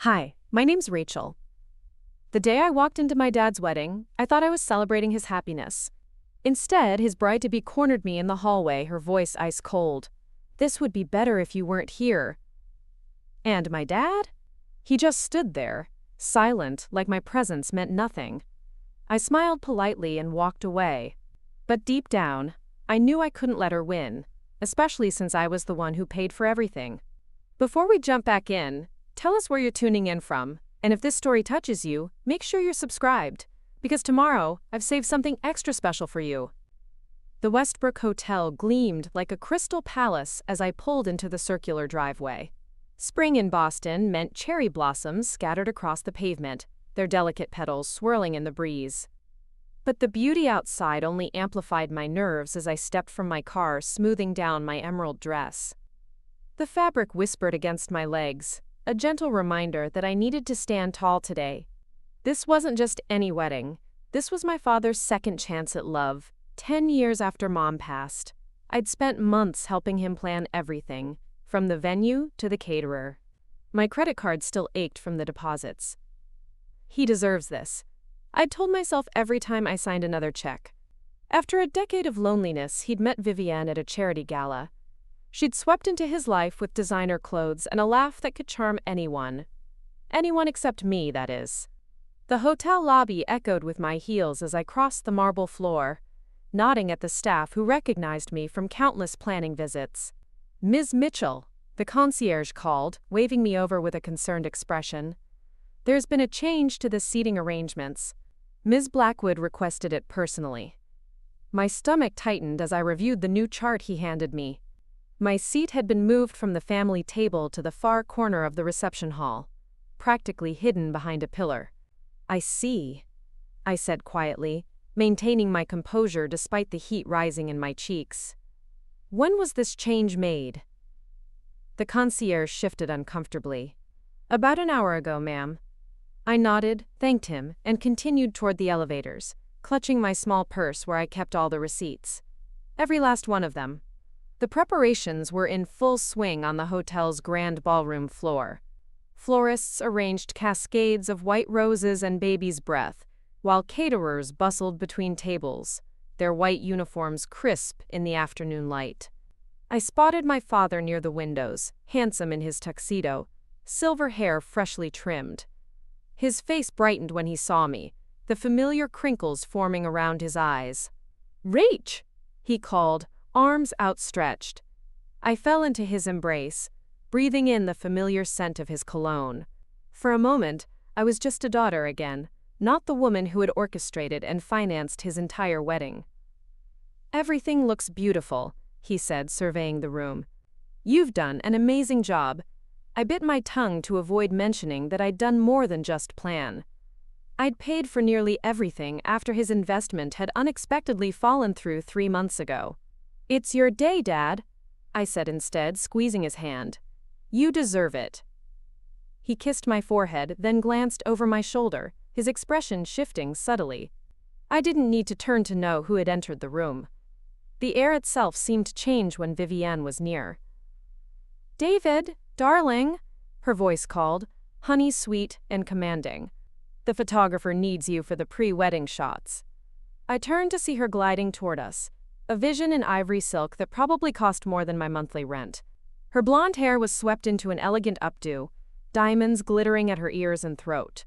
Hi, my name's Rachel. The day I walked into my dad's wedding, I thought I was celebrating his happiness. Instead, his bride-to-be cornered me in the hallway, her voice ice cold. "This would be better if you weren't here." And my dad? He just stood there, silent, like my presence meant nothing. I smiled politely and walked away. But deep down, I knew I couldn't let her win, especially since I was the one who paid for everything. Before we jump back in, tell us where you're tuning in from, and if this story touches you, make sure you're subscribed, because tomorrow I've saved something extra special for you. The Westbrook Hotel gleamed like a crystal palace as I pulled into the circular driveway. Spring in Boston meant cherry blossoms scattered across the pavement, their delicate petals swirling in the breeze. But the beauty outside only amplified my nerves as I stepped from my car, smoothing down my emerald dress. The fabric whispered against my legs, a gentle reminder that I needed to stand tall today. This wasn't just any wedding. This was my father's second chance at love, 10 years after Mom passed. I'd spent months helping him plan everything, from the venue to the caterer. My credit card still ached from the deposits. He deserves this, I'd told myself every time I signed another check. After a decade of loneliness, he'd met Vivienne at a charity gala. She'd swept into his life with designer clothes and a laugh that could charm anyone. Anyone except me, that is. The hotel lobby echoed with my heels as I crossed the marble floor, nodding at the staff who recognized me from countless planning visits. "Ms. Mitchell," the concierge called, waving me over with a concerned expression. "There's been a change to the seating arrangements. Ms. Blackwood requested it personally." My stomach tightened as I reviewed the new chart he handed me. My seat had been moved from the family table to the far corner of the reception hall, practically hidden behind a pillar. "I see," I said quietly, maintaining my composure despite the heat rising in my cheeks. "When was this change made?" The concierge shifted uncomfortably. "About an hour ago, ma'am." I nodded, thanked him, and continued toward the elevators, clutching my small purse where I kept all the receipts. Every last one of them. The preparations were in full swing on the hotel's grand ballroom floor. Florists arranged cascades of white roses and baby's breath, while caterers bustled between tables, their white uniforms crisp in the afternoon light. I spotted my father near the windows, handsome in his tuxedo, silver hair freshly trimmed. His face brightened when he saw me, the familiar crinkles forming around his eyes. "Rach!" he called, arms outstretched. I fell into his embrace, breathing in the familiar scent of his cologne. For a moment, I was just a daughter again, not the woman who had orchestrated and financed his entire wedding. "Everything looks beautiful," he said, surveying the room. "You've done an amazing job." I bit my tongue to avoid mentioning that I'd done more than just plan. I'd paid for nearly everything after his investment had unexpectedly fallen through 3 months ago. "It's your day, Dad," I said instead, squeezing his hand. "You deserve it." He kissed my forehead, then glanced over my shoulder, his expression shifting subtly. I didn't need to turn to know who had entered the room. The air itself seemed to change when Vivienne was near. "David, darling," her voice called, honey sweet and commanding. "The photographer needs you for the pre-wedding shots." I turned to see her gliding toward us, a vision in ivory silk that probably cost more than my monthly rent. Her blonde hair was swept into an elegant updo, diamonds glittering at her ears and throat.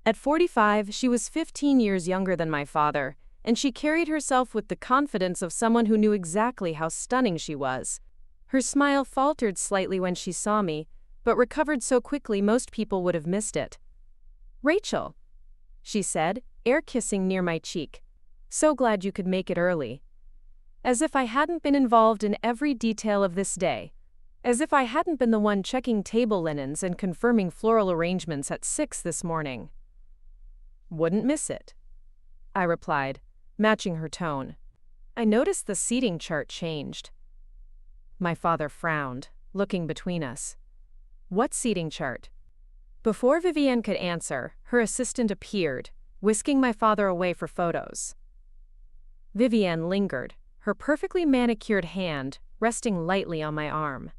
At 45, she was 15 years younger than my father, and she carried herself with the confidence of someone who knew exactly how stunning she was. Her smile faltered slightly when she saw me, but recovered so quickly most people would have missed it. "Rachel," she said, air kissing near my cheek. "So glad you could make it early." As if I hadn't been involved in every detail of this day. As if I hadn't been the one checking table linens and confirming floral arrangements at 6 this morning. "Wouldn't miss it," I replied, matching her tone. I noticed the seating chart changed. My father frowned, looking between us. "What seating chart?" Before Vivienne could answer, her assistant appeared, whisking my father away for photos. Vivienne lingered, her perfectly manicured hand resting lightly on my arm.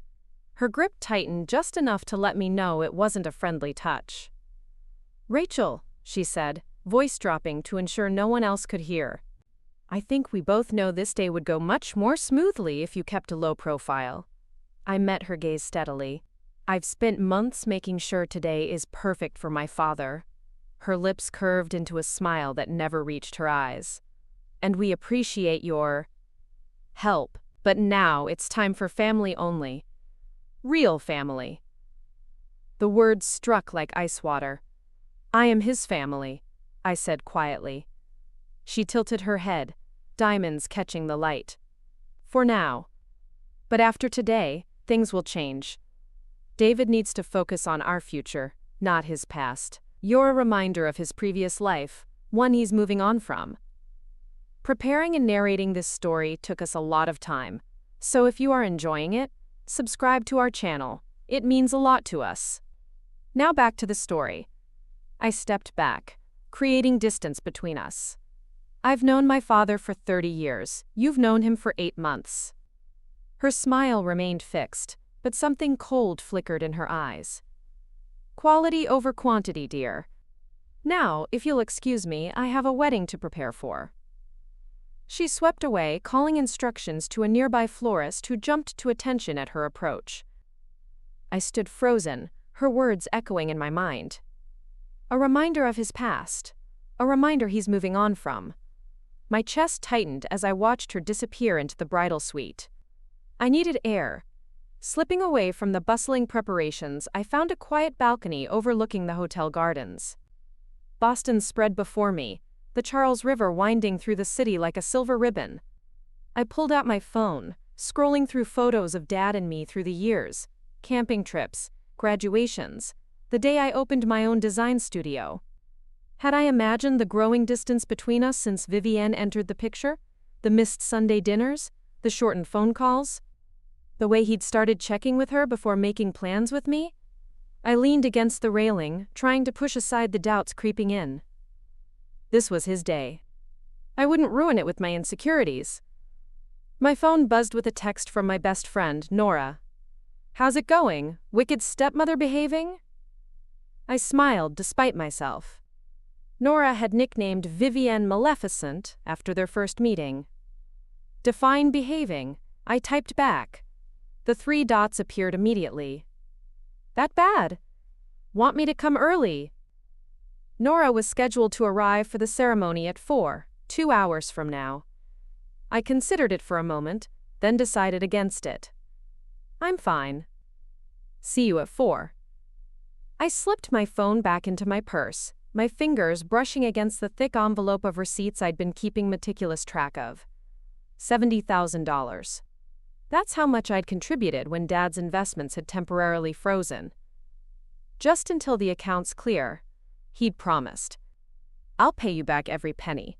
Her grip tightened just enough to let me know it wasn't a friendly touch. "Rachel," she said, voice dropping to ensure no one else could hear. "I think we both know this day would go much more smoothly if you kept a low profile." I met her gaze steadily. "I've spent months making sure today is perfect for my father." Her lips curved into a smile that never reached her eyes. "And we appreciate your help, but now it's time for family only. Real family." The words struck like ice water. "I am his family," I said quietly. She tilted her head, diamonds catching the light. "For now. But after today, things will change. David needs to focus on our future, not his past. You're a reminder of his previous life, one he's moving on from." Preparing and narrating this story took us a lot of time, so if you are enjoying it, subscribe to our channel. It means a lot to us. Now back to the story. I stepped back, creating distance between us. "I've known my father for 30 years. You've known him for 8 months. Her smile remained fixed, but something cold flickered in her eyes. "Quality over quantity, dear. Now, if you'll excuse me, I have a wedding to prepare for." She swept away, calling instructions to a nearby florist who jumped to attention at her approach. I stood frozen, her words echoing in my mind. A reminder of his past. A reminder he's moving on from. My chest tightened as I watched her disappear into the bridal suite. I needed air. Slipping away from the bustling preparations, I found a quiet balcony overlooking the hotel gardens. Boston spread before me, the Charles River winding through the city like a silver ribbon. I pulled out my phone, scrolling through photos of Dad and me through the years, camping trips, graduations, the day I opened my own design studio. Had I imagined the growing distance between us since Vivienne entered the picture? The missed Sunday dinners? The shortened phone calls? The way he'd started checking with her before making plans with me? I leaned against the railing, trying to push aside the doubts creeping in. This was his day. I wouldn't ruin it with my insecurities. My phone buzzed with a text from my best friend, Nora. "How's it going? Wicked stepmother behaving?" I smiled despite myself. Nora had nicknamed Vivienne Maleficent after their first meeting. "Define behaving," I typed back. The 3 dots appeared immediately. "That bad? Want me to come early?" Nora was scheduled to arrive for the ceremony at 4, 2 hours from now. I considered it for a moment, then decided against it. "I'm fine. See you at 4. I slipped my phone back into my purse, my fingers brushing against the thick envelope of receipts I'd been keeping meticulous track of. $70,000. That's how much I'd contributed when Dad's investments had temporarily frozen. Just until the accounts clear, he'd promised. "I'll pay you back every penny."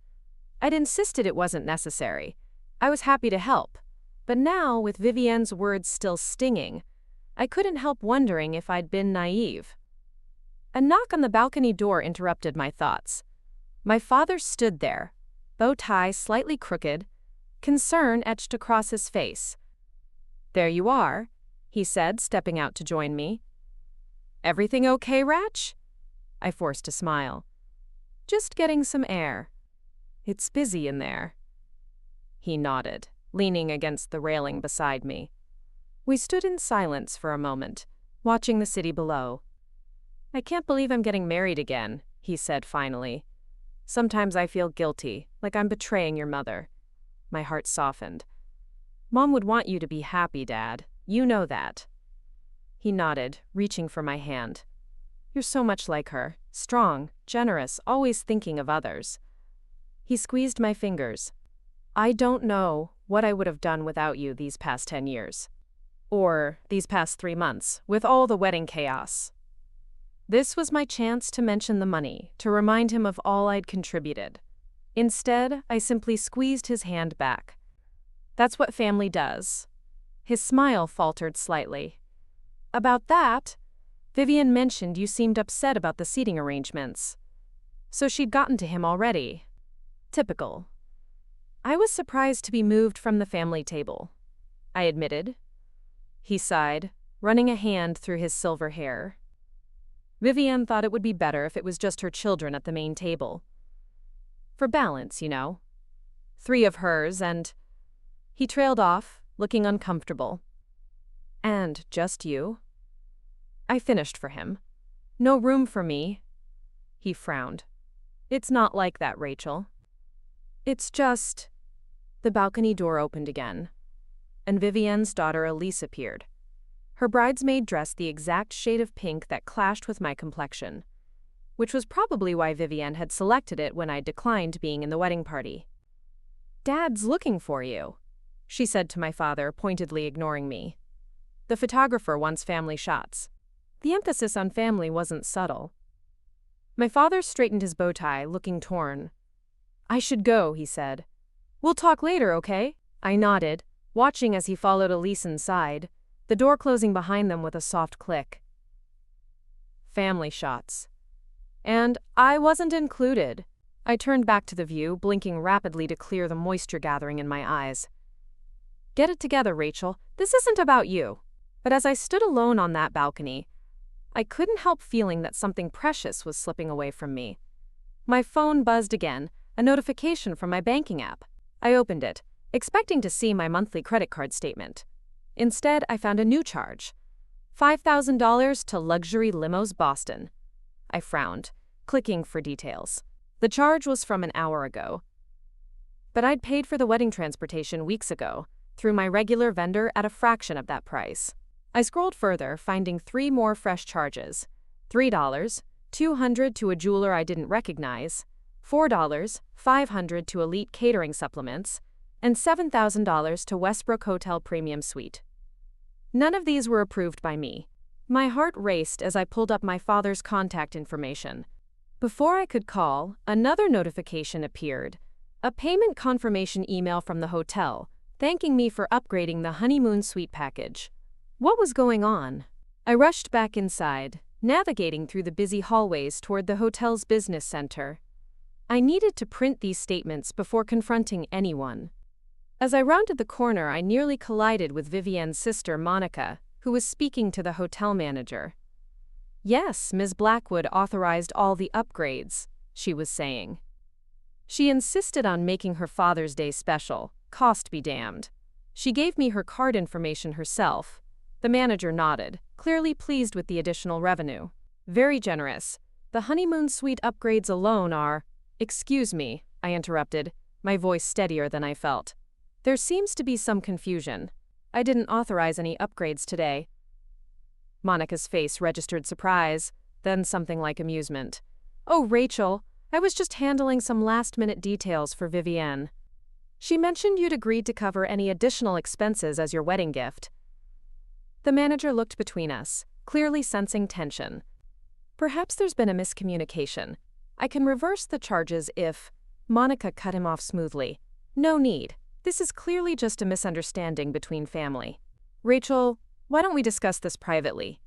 I'd insisted it wasn't necessary. I was happy to help. But now, with Vivienne's words still stinging, I couldn't help wondering if I'd been naive. A knock on the balcony door interrupted my thoughts. My father stood there, bow tie slightly crooked, concern etched across his face. "There you are," he said, stepping out to join me. "Everything okay, Ratch?" I forced a smile. "Just getting some air. It's busy in there." He nodded, leaning against the railing beside me. We stood in silence for a moment, watching the city below. "I can't believe I'm getting married again," he said finally. "Sometimes I feel guilty, like I'm betraying your mother." My heart softened. "Mom would want you to be happy, Dad. You know that." He nodded, reaching for my hand. "You're so much like her. Strong, generous, always thinking of others." He squeezed my fingers. "I don't know what I would have done without you these past 10 years. Or these past 3 months, with all the wedding chaos." This was my chance to mention the money, to remind him of all I'd contributed. Instead, I simply squeezed his hand back. "That's what family does." His smile faltered slightly. "About that, Vivienne mentioned you seemed upset about the seating arrangements. So she'd gotten to him already." Typical. I was surprised to be moved from the family table, I admitted. He sighed. running a hand through his silver hair. Vivienne thought it would be better if it was just her children at the main table. For balance, you know. 3 of hers and… He trailed off, looking uncomfortable. And just you? I finished for him. No room for me. He frowned. It's not like that, Rachel. It's just… The balcony door opened again, and Vivienne's daughter Elise appeared. Her bridesmaid dress the exact shade of pink that clashed with my complexion, which was probably why Vivienne had selected it when I declined being in the wedding party. "Dad's looking for you," she said to my father, pointedly ignoring me. The photographer wants family shots. The emphasis on family wasn't subtle. My father straightened his bow tie, looking torn. "I should go," he said. "We'll talk later, okay?" I nodded, watching as he followed Elise inside, the door closing behind them with a soft click. Family shots. And I wasn't included. I turned back to the view, blinking rapidly to clear the moisture gathering in my eyes. Get it together, Rachel. This isn't about you. But as I stood alone on that balcony, I couldn't help feeling that something precious was slipping away from me. My phone buzzed again, a notification from my banking app. I opened it, expecting to see my monthly credit card statement. Instead, I found a new charge. $5,000 to Luxury Limos Boston. I frowned, clicking for details. The charge was from an hour ago. But I'd paid for the wedding transportation weeks ago, through my regular vendor at a fraction of that price. I scrolled further, finding 3 more fresh charges. $3, $200 to a jeweler I didn't recognize, $4, $500 to Elite Catering Supplements, and $7,000 to Westbrook Hotel Premium Suite. None of these were approved by me. My heart raced as I pulled up my father's contact information. Before I could call, another notification appeared, a payment confirmation email from the hotel, thanking me for upgrading the honeymoon suite package. What was going on? I rushed back inside, navigating through the busy hallways toward the hotel's business center. I needed to print these statements before confronting anyone. As I rounded the corner, I nearly collided with Vivienne's sister, Monica, who was speaking to the hotel manager. "Yes, Ms. Blackwood authorized all the upgrades," she was saying. She insisted on making her Father's Day special, cost be damned. She gave me her card information herself. The manager nodded, clearly pleased with the additional revenue. "Very generous. The honeymoon suite upgrades alone are…" "Excuse me," I interrupted, my voice steadier than I felt. "There seems to be some confusion. I didn't authorize any upgrades today." Monica's face registered surprise, then something like amusement. "Oh, Rachel, I was just handling some last-minute details for Vivienne. She mentioned you'd agreed to cover any additional expenses as your wedding gift." The manager looked between us, clearly sensing tension. "Perhaps there's been a miscommunication. I can reverse the charges if…" Monica cut him off smoothly. "No need. This is clearly just a misunderstanding between family. Rachel, why don't we discuss this privately?"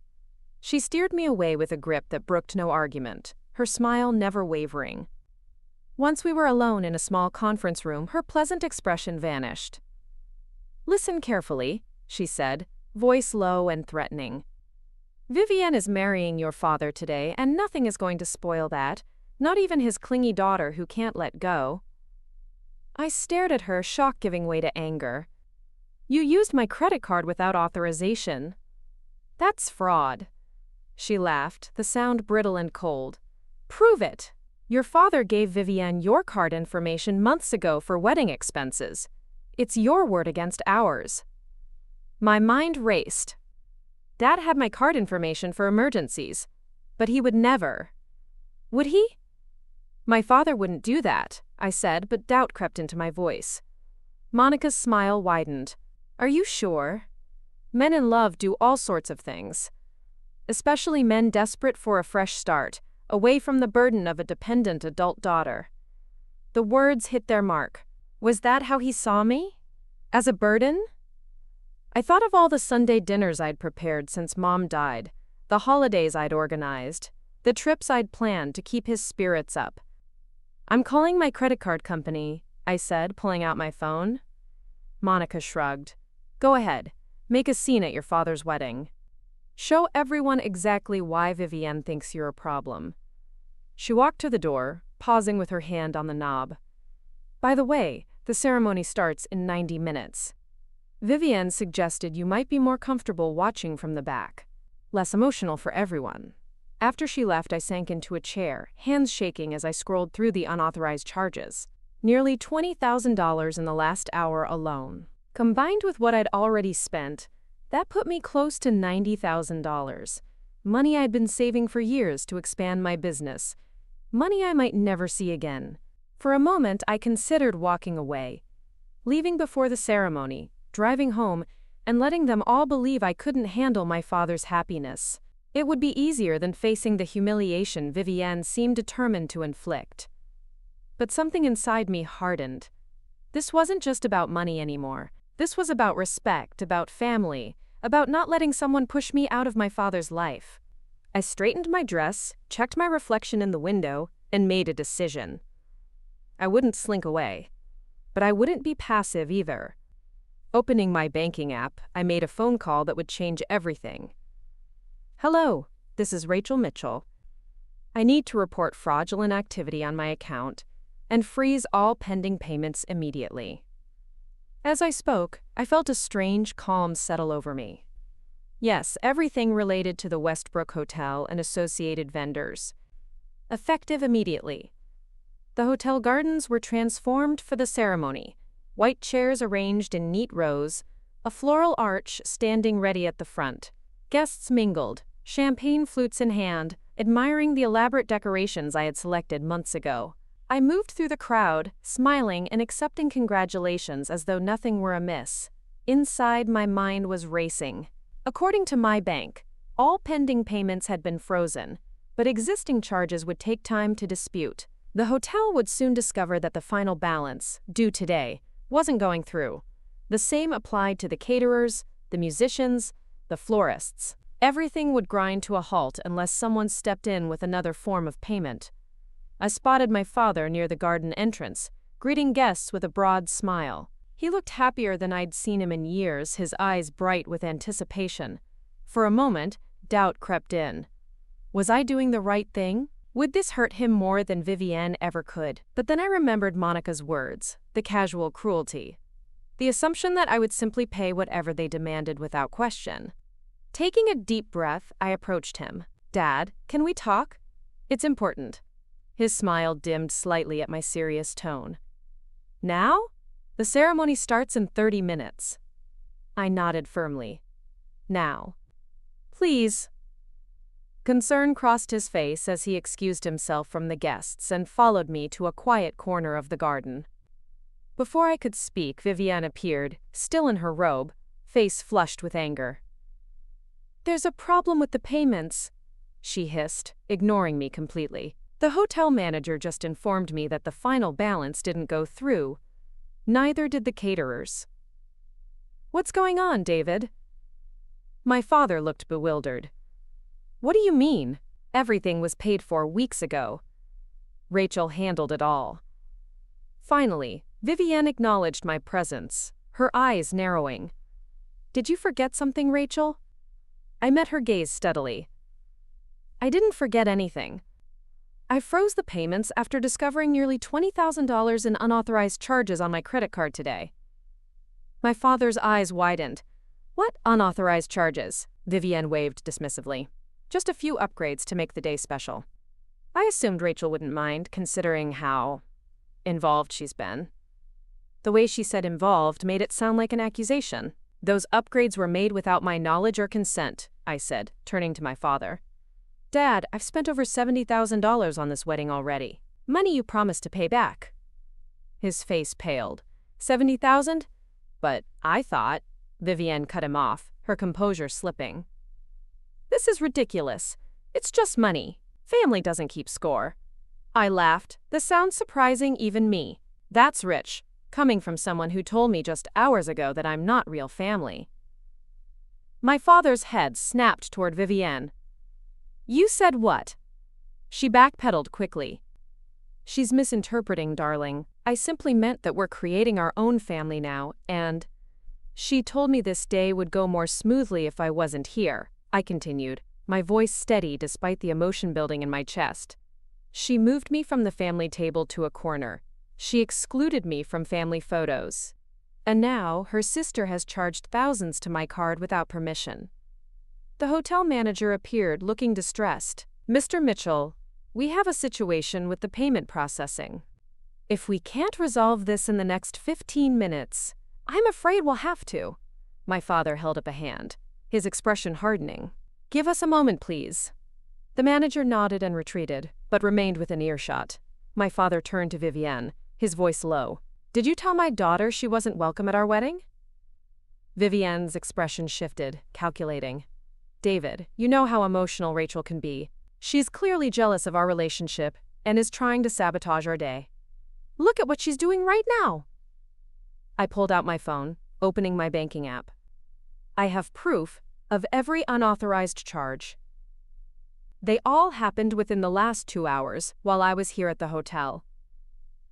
She steered me away with a grip that brooked no argument, her smile never wavering. Once we were alone in a small conference room, her pleasant expression vanished. "Listen carefully," she said, voice low and threatening. "Vivienne is marrying your father today, and nothing is going to spoil that, not even his clingy daughter who can't let go." I stared at her, shock giving way to anger. "You used my credit card without authorization." "That's fraud." She laughed, the sound brittle and cold. "Prove it. Your father gave Vivienne your card information months ago for wedding expenses. It's your word against ours." My mind raced. Dad had my card information for emergencies, but he would never. Would he? "My father wouldn't do that," I said, but doubt crept into my voice. Monica's smile widened. "Are you sure? Men in love do all sorts of things. Especially men desperate for a fresh start, away from the burden of a dependent adult daughter." The words hit their mark. Was that how he saw me? As a burden? I thought of all the Sunday dinners I'd prepared since Mom died, the holidays I'd organized, the trips I'd planned to keep his spirits up. "I'm calling my credit card company," I said, pulling out my phone. Monica shrugged. "Go ahead. Make a scene at your father's wedding." Show everyone exactly why Vivienne thinks you're a problem. She walked to the door, pausing with her hand on the knob. By the way, the ceremony starts in 90 minutes. Vivienne suggested you might be more comfortable watching from the back. Less emotional for everyone. After she left, I sank into a chair, hands shaking as I scrolled through the unauthorized charges. Nearly $20,000 in the last hour alone. Combined with what I'd already spent, that put me close to $90,000. Money I'd been saving for years to expand my business. Money I might never see again. For a moment, I considered walking away. Leaving before the ceremony, driving home, and letting them all believe I couldn't handle my father's happiness. It would be easier than facing the humiliation Vivienne seemed determined to inflict. But something inside me hardened. This wasn't just about money anymore. This was about respect, about family, about not letting someone push me out of my father's life. I straightened my dress, checked my reflection in the window, and made a decision. I wouldn't slink away. But I wouldn't be passive either. Opening my banking app, I made a phone call that would change everything. Hello, this is Rachel Mitchell. I need to report fraudulent activity on my account and freeze all pending payments immediately. As I spoke, I felt a strange calm settle over me. Yes, everything related to the Westbrook Hotel and associated vendors. Effective immediately. The hotel gardens were transformed for the ceremony. White chairs arranged in neat rows, a floral arch standing ready at the front. Guests mingled, champagne flutes in hand, admiring the elaborate decorations I had selected months ago. I moved through the crowd, smiling and accepting congratulations as though nothing were amiss. Inside, my mind was racing. According to my bank, all pending payments had been frozen, but existing charges would take time to dispute. The hotel would soon discover that the final balance, due today, wasn't going through. The same applied to the caterers, the musicians, the florists. Everything would grind to a halt unless someone stepped in with another form of payment. I spotted my father near the garden entrance, greeting guests with a broad smile. He looked happier than I'd seen him in years, his eyes bright with anticipation. For a moment, doubt crept in. Was I doing the right thing? Would this hurt him more than Vivienne ever could? But then I remembered Monica's words, the casual cruelty. The assumption that I would simply pay whatever they demanded without question. Taking a deep breath, I approached him. Dad, can we talk? It's important. His smile dimmed slightly at my serious tone. Now? The ceremony starts in 30 minutes. I nodded firmly. Now. Please. Concern crossed his face as he excused himself from the guests and followed me to a quiet corner of the garden. Before I could speak, Vivienne appeared, still in her robe, face flushed with anger. There's a problem with the payments, she hissed, ignoring me completely. The hotel manager just informed me that the final balance didn't go through. Neither did the caterers. What's going on, David? My father looked bewildered. What do you mean? Everything was paid for weeks ago. Rachel handled it all. Finally, Vivienne acknowledged my presence, her eyes narrowing. Did you forget something, Rachel? I met her gaze steadily. I didn't forget anything. I froze the payments after discovering nearly $20,000 in unauthorized charges on my credit card today. My father's eyes widened. What unauthorized charges? Vivienne waved dismissively. Just a few upgrades to make the day special. I assumed Rachel wouldn't mind, considering how involved she's been. The way she said involved made it sound like an accusation. Those upgrades were made without my knowledge or consent, I said, turning to my father. Dad, I've spent over $70,000 on this wedding already. Money you promised to pay back. His face paled. 70,000? But I thought... Vivienne cut him off, her composure slipping. This is ridiculous. It's just money. Family doesn't keep score. I laughed. This sounds surprising even me. That's rich, coming from someone who told me just hours ago that I'm not real family. My father's head snapped toward Vivienne. You said what? She backpedaled quickly. She's misinterpreting, darling. I simply meant that we're creating our own family now, and... She told me this day would go more smoothly if I wasn't here. I continued, my voice steady despite the emotion building in my chest. She moved me from the family table to a corner. She excluded me from family photos. And now, her sister has charged thousands to my card without permission. The hotel manager appeared, looking distressed. Mr. Mitchell, we have a situation with the payment processing. If we can't resolve this in the next 15 minutes, I'm afraid we'll have to. My father held up a hand, his expression hardening. Give us a moment, please. The manager nodded and retreated, but remained within earshot. My father turned to Vivienne, his voice low. Did you tell my daughter she wasn't welcome at our wedding? Vivienne's expression shifted, calculating. David, you know how emotional Rachel can be. She's clearly jealous of our relationship and is trying to sabotage our day. Look at what she's doing right now. I pulled out my phone, opening my banking app. I have proof of every unauthorized charge. They all happened within the last 2 hours while I was here at the hotel.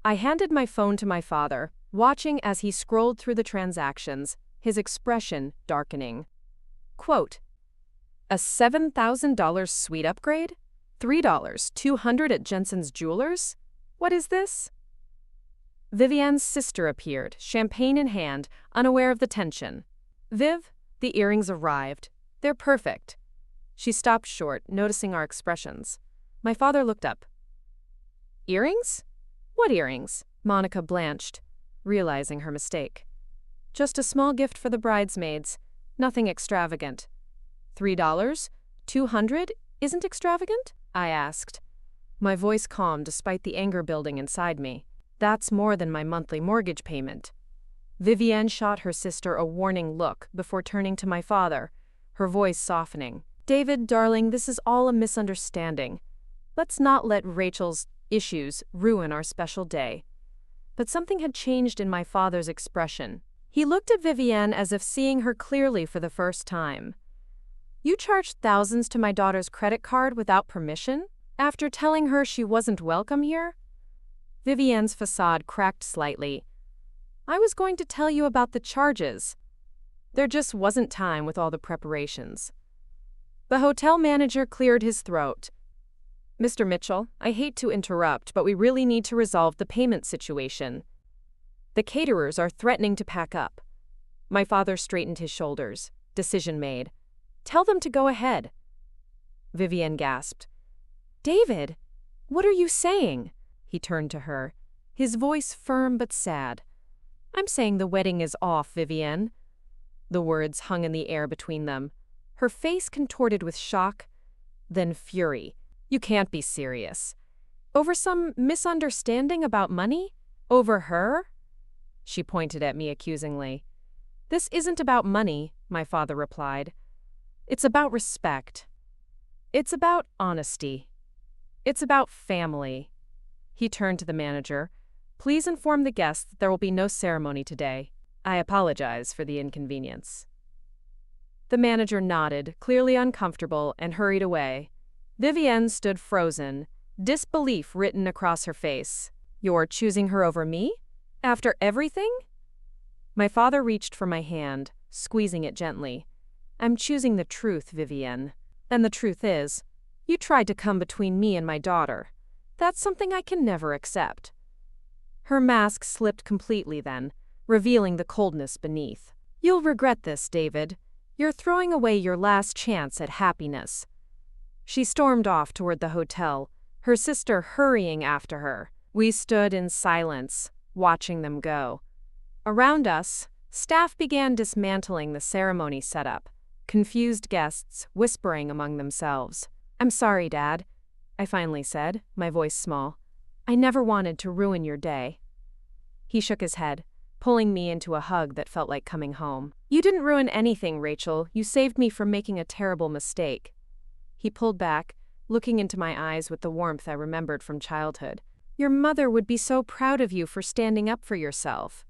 I handed my phone to my father, watching as he scrolled through the transactions, his expression darkening. Quote, a $7,000 suite upgrade? $3,200 at Jensen's Jewelers? What is this? Vivienne's sister appeared, champagne in hand, unaware of the tension. Viv, the earrings arrived. They're perfect. She stopped short, noticing our expressions. My father looked up. Earrings? What earrings? Monica blanched, realizing her mistake. Just a small gift for the bridesmaids. Nothing extravagant. $3? $200 isn't extravagant? I asked. My voice calmed despite the anger building inside me. That's more than my monthly mortgage payment. Vivienne shot her sister a warning look before turning to my father, her voice softening. David, darling, this is all a misunderstanding. Let's not let Rachel's issues ruin our special day. But something had changed in my father's expression. He looked at Vivienne as if seeing her clearly for the first time. You charged thousands to my daughter's credit card without permission? After telling her she wasn't welcome here? Vivienne's facade cracked slightly. I was going to tell you about the charges. There just wasn't time with all the preparations. The hotel manager cleared his throat. Mr. Mitchell, I hate to interrupt, but we really need to resolve the payment situation. The caterers are threatening to pack up. My father straightened his shoulders. Decision made. Tell them to go ahead. Vivienne gasped. David, what are you saying? He turned to her, his voice firm but sad. I'm saying the wedding is off, Vivienne. The words hung in the air between them. Her face contorted with shock, then fury. You can't be serious. Over some misunderstanding about money? Over her? She pointed at me accusingly. This isn't about money, my father replied. It's about respect. It's about honesty. It's about family. He turned to the manager. Please inform the guests that there will be no ceremony today. I apologize for the inconvenience. The manager nodded, clearly uncomfortable, and hurried away. Vivienne stood frozen, disbelief written across her face. You're choosing her over me? After everything? My father reached for my hand, squeezing it gently. I'm choosing the truth, Vivienne. And the truth is, you tried to come between me and my daughter. That's something I can never accept. Her mask slipped completely then, revealing the coldness beneath. You'll regret this, David. You're throwing away your last chance at happiness. She stormed off toward the hotel, her sister hurrying after her. We stood in silence, watching them go. Around us, staff began dismantling the ceremony setup, confused guests whispering among themselves. I'm sorry, Dad, I finally said, my voice small. I never wanted to ruin your day. He shook his head, pulling me into a hug that felt like coming home. You didn't ruin anything, Rachel. You saved me from making a terrible mistake. He pulled back, looking into my eyes with the warmth I remembered from childhood. Your mother would be so proud of you for standing up for yourself.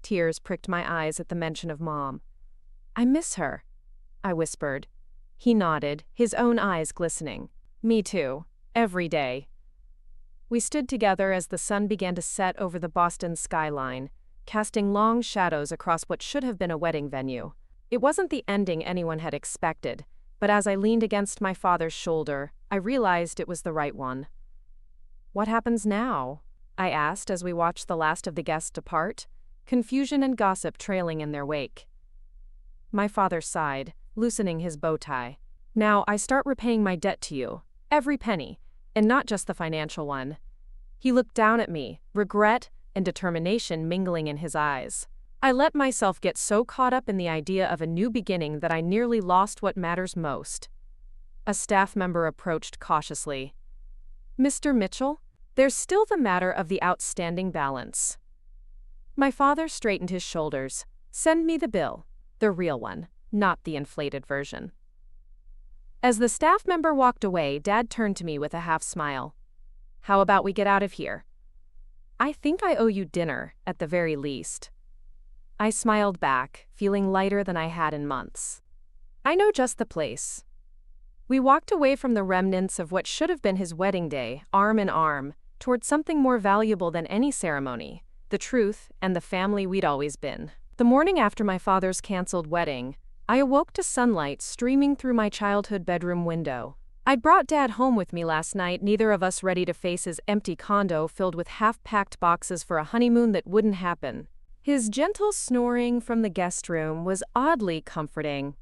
Tears pricked my eyes at the mention of Mom. I miss her, I whispered. He nodded, his own eyes glistening. Me too, every day. We stood together as the sun began to set over the Boston skyline, casting long shadows across what should have been a wedding venue. It wasn't the ending anyone had expected, but as I leaned against my father's shoulder, I realized it was the right one. "What happens now?" I asked as we watched the last of the guests depart, confusion and gossip trailing in their wake. My father sighed, loosening his bow tie. "Now I start repaying my debt to you, every penny, and not just the financial one." He looked down at me, regret and determination mingling in his eyes. I let myself get so caught up in the idea of a new beginning that I nearly lost what matters most. A staff member approached cautiously. "Mr. Mitchell, there's still the matter of the outstanding balance." My father straightened his shoulders. "Send me the bill, the real one, not the inflated version." As the staff member walked away, Dad turned to me with a half smile. "How about we get out of here? I think I owe you dinner, at the very least." I smiled back, feeling lighter than I had in months. "I know just the place." We walked away from the remnants of what should have been his wedding day, arm in arm, toward something more valuable than any ceremony, the truth and the family we'd always been. The morning after my father's canceled wedding, I awoke to sunlight streaming through my childhood bedroom window. I'd brought Dad home with me last night, neither of us ready to face his empty condo filled with half-packed boxes for a honeymoon that wouldn't happen. His gentle snoring from the guest room was oddly comforting,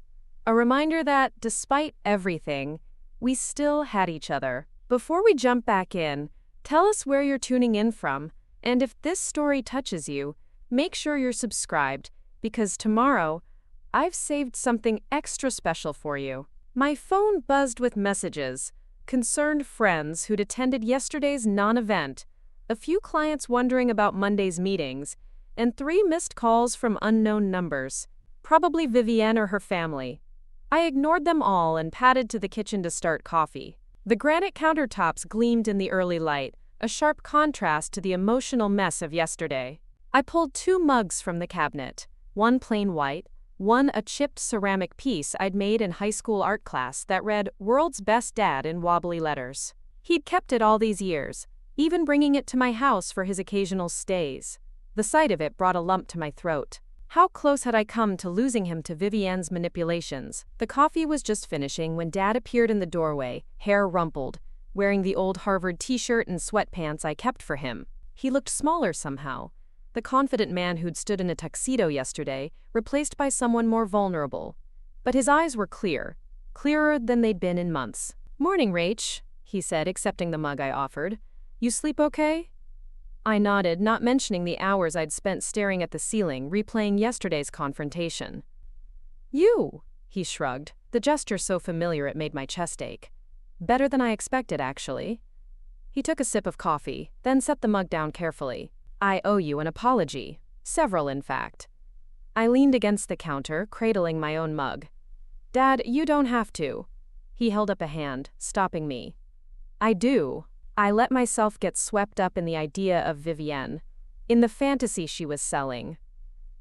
a reminder that, despite everything, we still had each other. Before we jump back in, tell us where you're tuning in from, and if this story touches you, make sure you're subscribed, because tomorrow, I've saved something extra special for you. My phone buzzed with messages, concerned friends who'd attended yesterday's non-event, a few clients wondering about Monday's meetings, and 3 missed calls from unknown numbers, probably Vivienne or her family. I ignored them all and padded to the kitchen to start coffee. The granite countertops gleamed in the early light, a sharp contrast to the emotional mess of yesterday. I pulled 2 mugs from the cabinet, one plain white, one a chipped ceramic piece I'd made in high school art class that read "World's Best Dad" in wobbly letters. He'd kept it all these years, even bringing it to my house for his occasional stays. The sight of it brought a lump to my throat. How close had I come to losing him to Vivienne's manipulations? The coffee was just finishing when Dad appeared in the doorway, hair rumpled, wearing the old Harvard t-shirt and sweatpants I kept for him. He looked smaller somehow. The confident man who'd stood in a tuxedo yesterday, replaced by someone more vulnerable. But his eyes were clear, clearer than they'd been in months. "Morning, Rach," he said, accepting the mug I offered. "You sleep okay?" I nodded, not mentioning the hours I'd spent staring at the ceiling, replaying yesterday's confrontation. "You," he shrugged, the gesture so familiar it made my chest ache. "Better than I expected, actually." He took a sip of coffee, then set the mug down carefully. "I owe you an apology. Several, in fact." I leaned against the counter, cradling my own mug. "Dad, you don't have to." He held up a hand, stopping me. "I do." I let myself get swept up in the idea of Vivienne, in the fantasy she was selling.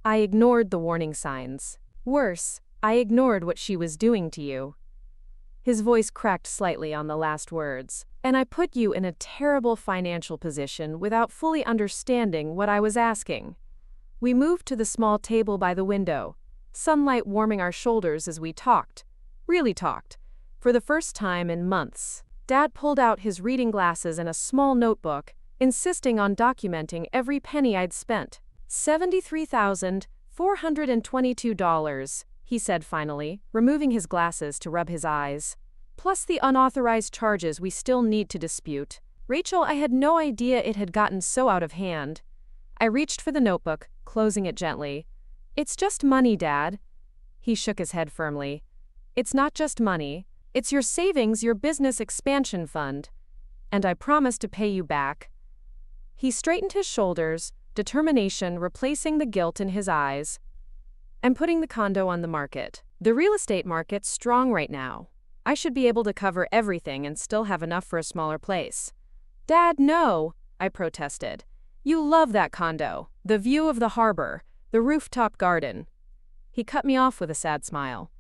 I ignored the warning signs. Worse, I ignored what she was doing to you. His voice cracked slightly on the last words. "And I put you in a terrible financial position without fully understanding what I was asking." We moved to the small table by the window, sunlight warming our shoulders as we talked, really talked, for the first time in months. Dad pulled out his reading glasses and a small notebook, insisting on documenting every penny I'd spent. $73,422, he said finally, removing his glasses to rub his eyes. Plus the unauthorized charges we still need to dispute. Rachel, I had no idea it had gotten so out of hand. I reached for the notebook, closing it gently. "It's just money, Dad." He shook his head firmly. "It's not just money. It's your savings, your business expansion fund. And I promise to pay you back." He straightened his shoulders, determination replacing the guilt in his eyes. "I'm putting the condo on the market. The real estate market's strong right now. I should be able to cover everything and still have enough for a smaller place." "Dad, no," I protested. "You love that condo. The view of the harbor, the rooftop garden." He cut me off with a sad smile.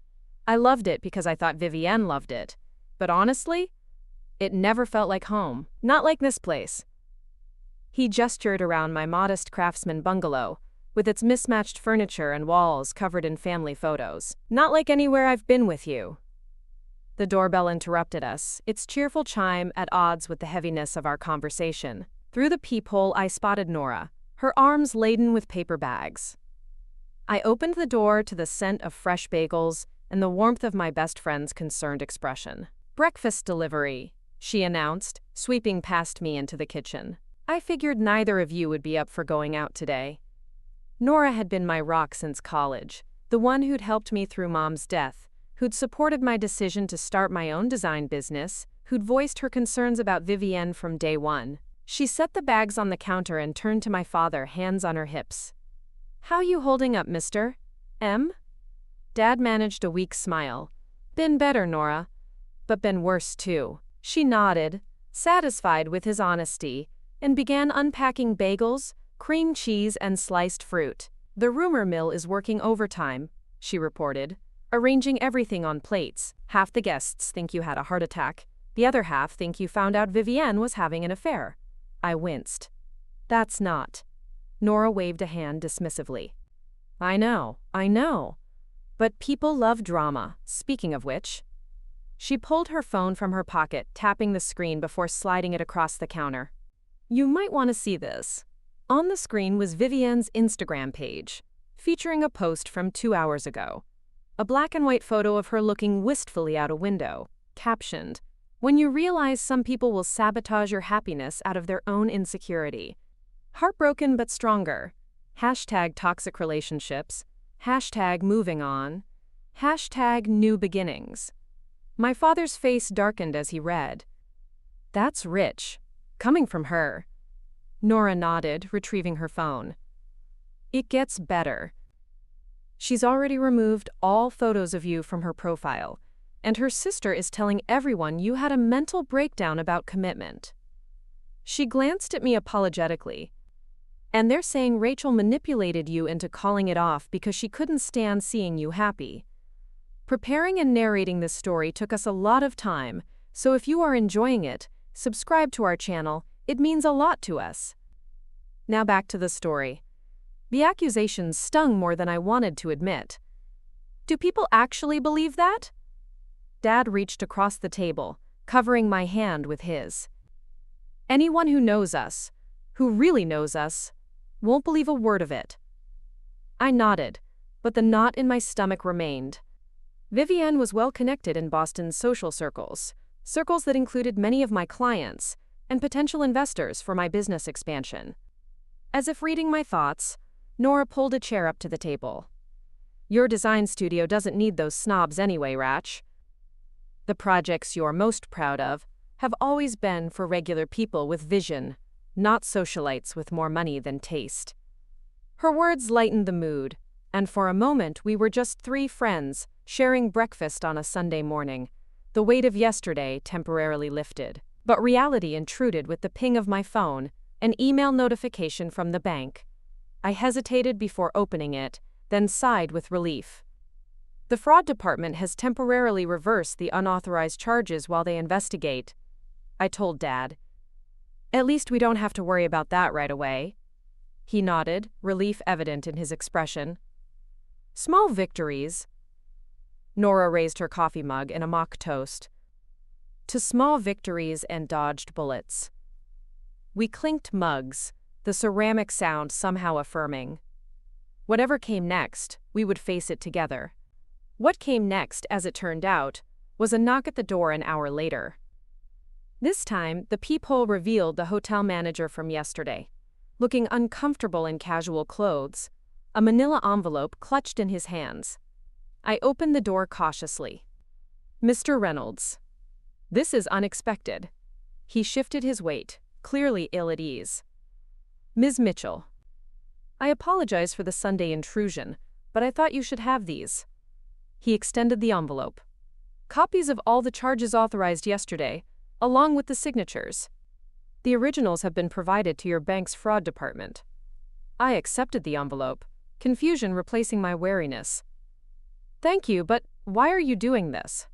"I loved it because I thought Vivienne loved it. But honestly, it never felt like home. Not like this place." He gestured around my modest craftsman bungalow, with its mismatched furniture and walls covered in family photos. "Not like anywhere I've been with you." The doorbell interrupted us, its cheerful chime at odds with the heaviness of our conversation. Through the peephole, I spotted Nora, her arms laden with paper bags. I opened the door to the scent of fresh bagels and the warmth of my best friend's concerned expression. "Breakfast delivery," she announced, sweeping past me into the kitchen. "I figured neither of you would be up for going out today." Nora had been my rock since college, the one who'd helped me through Mom's death, who'd supported my decision to start my own design business, who'd voiced her concerns about Vivienne from day one. She set the bags on the counter and turned to my father, hands on her hips. "How you holding up, Mr. M?" Dad managed a weak smile. "Been better, Nora. But been worse, too." She nodded, satisfied with his honesty, and began unpacking bagels, cream cheese, and sliced fruit. "The rumor mill is working overtime," she reported, "arranging everything on plates. Half the guests think you had a heart attack. The other half think you found out Vivienne was having an affair." I winced. "That's not." Nora waved a hand dismissively. I know. But people love drama, speaking of which." She pulled her phone from her pocket, tapping the screen before sliding it across the counter. "You might want to see this." On the screen was Vivienne's Instagram page, featuring a post from 2 hours ago. A black and white photo of her looking wistfully out a window, captioned, "When you realize some people will sabotage your happiness out of their own insecurity. Heartbroken but stronger. Hashtag toxic relationships. Hashtag moving on. Hashtag new beginnings." My father's face darkened as he read. "That's rich. Coming from her." Nora nodded, retrieving her phone. "It gets better. She's already removed all photos of you from her profile, and her sister is telling everyone you had a mental breakdown about commitment." She glanced at me apologetically. "And they're saying Rachel manipulated you into calling it off because she couldn't stand seeing you happy." Preparing and narrating this story took us a lot of time, so if you are enjoying it, subscribe to our channel. It means a lot to us. Now back to the story. The accusations stung more than I wanted to admit. Do people actually believe that? Dad reached across the table, covering my hand with his. "Anyone who knows us, who really knows us, won't believe a word of it." I nodded, but the knot in my stomach remained. Vivienne was well connected in Boston's social circles that included many of my clients and potential investors for my business expansion. As if reading my thoughts, Nora pulled a chair up to the table. "Your design studio doesn't need those snobs anyway, Rach. The projects you're most proud of have always been for regular people with vision, not socialites with more money than taste." Her words lightened the mood, and for a moment we were just 3 friends sharing breakfast on a Sunday morning. The weight of yesterday temporarily lifted, but reality intruded with the ping of my phone, an email notification from the bank. I hesitated before opening it, then sighed with relief. "The fraud department has temporarily reversed the unauthorized charges while they investigate," I told Dad. "At least we don't have to worry about that right away." He nodded, relief evident in his expression. "Small victories." Nora raised her coffee mug in a mock toast. "To small victories and dodged bullets." We clinked mugs, the ceramic sound somehow affirming. Whatever came next, we would face it together. What came next, as it turned out, was a knock at the door an hour later. This time, the peephole revealed the hotel manager from yesterday, looking uncomfortable in casual clothes, a manila envelope clutched in his hands. I opened the door cautiously. "Mr. Reynolds." "This is unexpected." He shifted his weight, clearly ill at ease. "Ms. Mitchell." "I apologize for the Sunday intrusion, but I thought you should have these." He extended the envelope. "Copies of all the charges authorized yesterday, along with the signatures. The originals have been provided to your bank's fraud department." I accepted the envelope, confusion replacing my wariness. "Thank you, but why are you doing this?"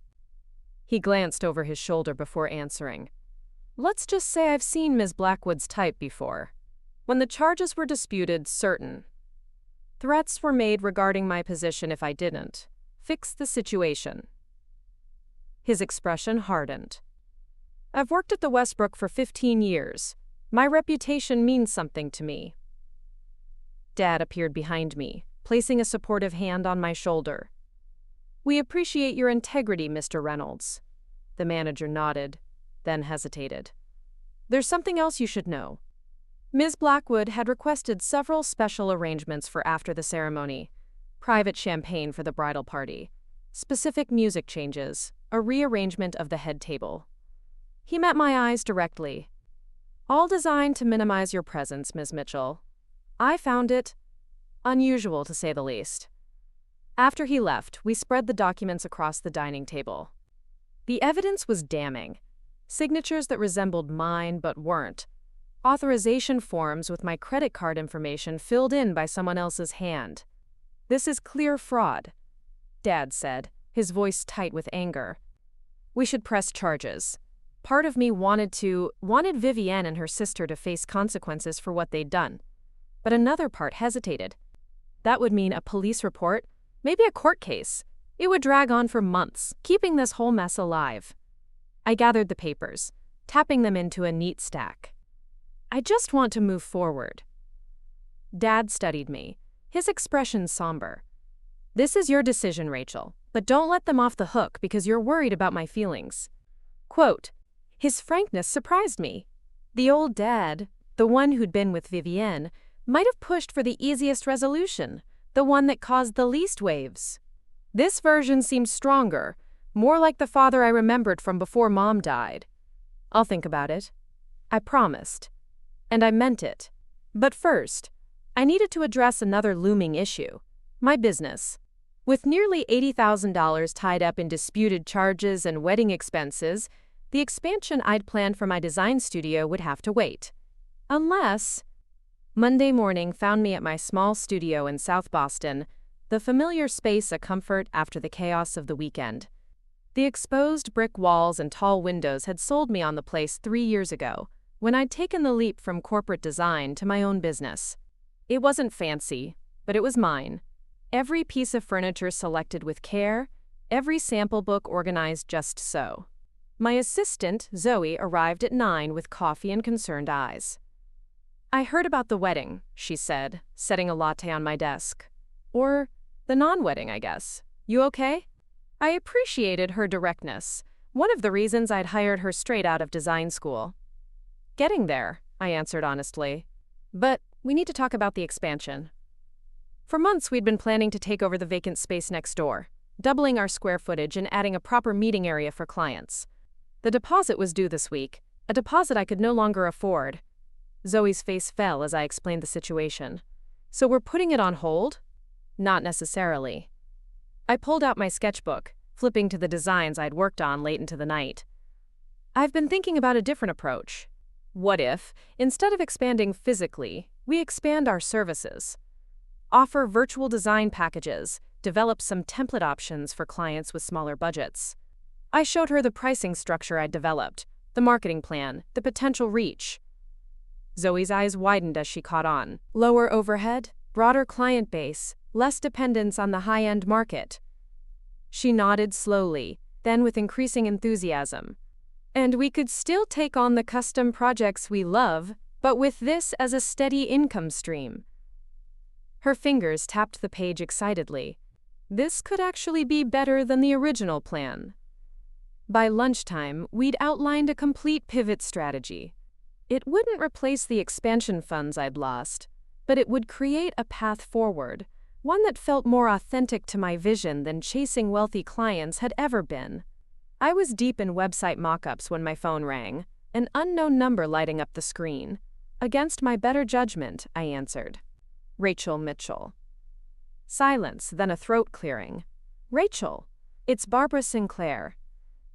He glanced over his shoulder before answering. "Let's just say I've seen Ms. Blackwood's type before. When the charges were disputed, certain threats were made regarding my position if I didn't fix the situation." His expression hardened. I've worked at the Westbrook for 15 years. My reputation means something to me. Dad appeared behind me, placing a supportive hand on my shoulder. We appreciate your integrity, Mr. Reynolds. The manager nodded, then hesitated. There's something else you should know. Ms. Blackwood had requested several special arrangements for after the ceremony. Private champagne for the bridal party, specific music changes, a rearrangement of the head table. He met my eyes directly. All designed to minimize your presence, Ms. Mitchell. I found it unusual, to say the least. After he left, we spread the documents across the dining table. The evidence was damning. Signatures that resembled mine but weren't. Authorization forms with my credit card information filled in by someone else's hand. This is clear fraud, Dad said, his voice tight with anger. We should press charges. Part of me wanted Vivienne and her sister to face consequences for what they'd done. But another part hesitated. That would mean a police report, maybe a court case. It would drag on for months, keeping this whole mess alive. I gathered the papers, tapping them into a neat stack. I just want to move forward. Dad studied me, his expression somber. This is your decision, Rachel, but don't let them off the hook because you're worried about my feelings. Quote, his frankness surprised me. The old dad, the one who'd been with Vivienne, might have pushed for the easiest resolution, the one that caused the least waves. This version seemed stronger, more like the father I remembered from before Mom died. I'll think about it. I promised. And I meant it. But first, I needed to address another looming issue. My business. With nearly $80,000 tied up in disputed charges and wedding expenses, the expansion I'd planned for my design studio would have to wait. Unless... Monday morning found me at my small studio in South Boston, the familiar space a comfort after the chaos of the weekend. The exposed brick walls and tall windows had sold me on the place 3 years ago, when I'd taken the leap from corporate design to my own business. It wasn't fancy, but it was mine. Every piece of furniture selected with care, every sample book organized just so. My assistant, Zoe, arrived at 9 with coffee and concerned eyes. I heard about the wedding, she said, setting a latte on my desk. Or the non-wedding, I guess. You okay? I appreciated her directness, one of the reasons I'd hired her straight out of design school. Getting there, I answered honestly. But we need to talk about the expansion. For months we'd been planning to take over the vacant space next door, doubling our square footage and adding a proper meeting area for clients. The deposit was due this week, a deposit I could no longer afford. Zoe's face fell as I explained the situation. So we're putting it on hold? Not necessarily. I pulled out my sketchbook, flipping to the designs I'd worked on late into the night. I've been thinking about a different approach. What if, instead of expanding physically, we expand our services? Offer virtual design packages, develop some template options for clients with smaller budgets. I showed her the pricing structure I'd developed, the marketing plan, the potential reach. Zoe's eyes widened as she caught on. Lower overhead, broader client base, less dependence on the high-end market. She nodded slowly, then with increasing enthusiasm. And we could still take on the custom projects we love, but with this as a steady income stream. Her fingers tapped the page excitedly. This could actually be better than the original plan. By lunchtime, we'd outlined a complete pivot strategy. It wouldn't replace the expansion funds I'd lost, but it would create a path forward, one that felt more authentic to my vision than chasing wealthy clients had ever been. I was deep in website mock-ups when my phone rang, an unknown number lighting up the screen. Against my better judgment, I answered. Rachel Mitchell. Silence, then a throat clearing. Rachel, it's Barbara Sinclair.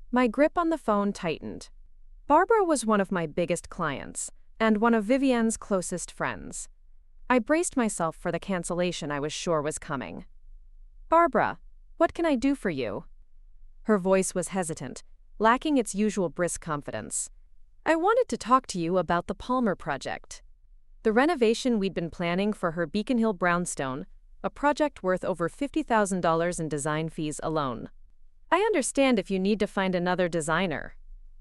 My grip on the phone tightened. Barbara was one of my biggest clients, and one of Vivienne's closest friends. I braced myself for the cancellation I was sure was coming. Barbara, what can I do for you? Her voice was hesitant, lacking its usual brisk confidence. I wanted to talk to you about the Palmer project. The renovation we'd been planning for her Beacon Hill brownstone, a project worth over $50,000 in design fees alone. I understand if you need to find another designer.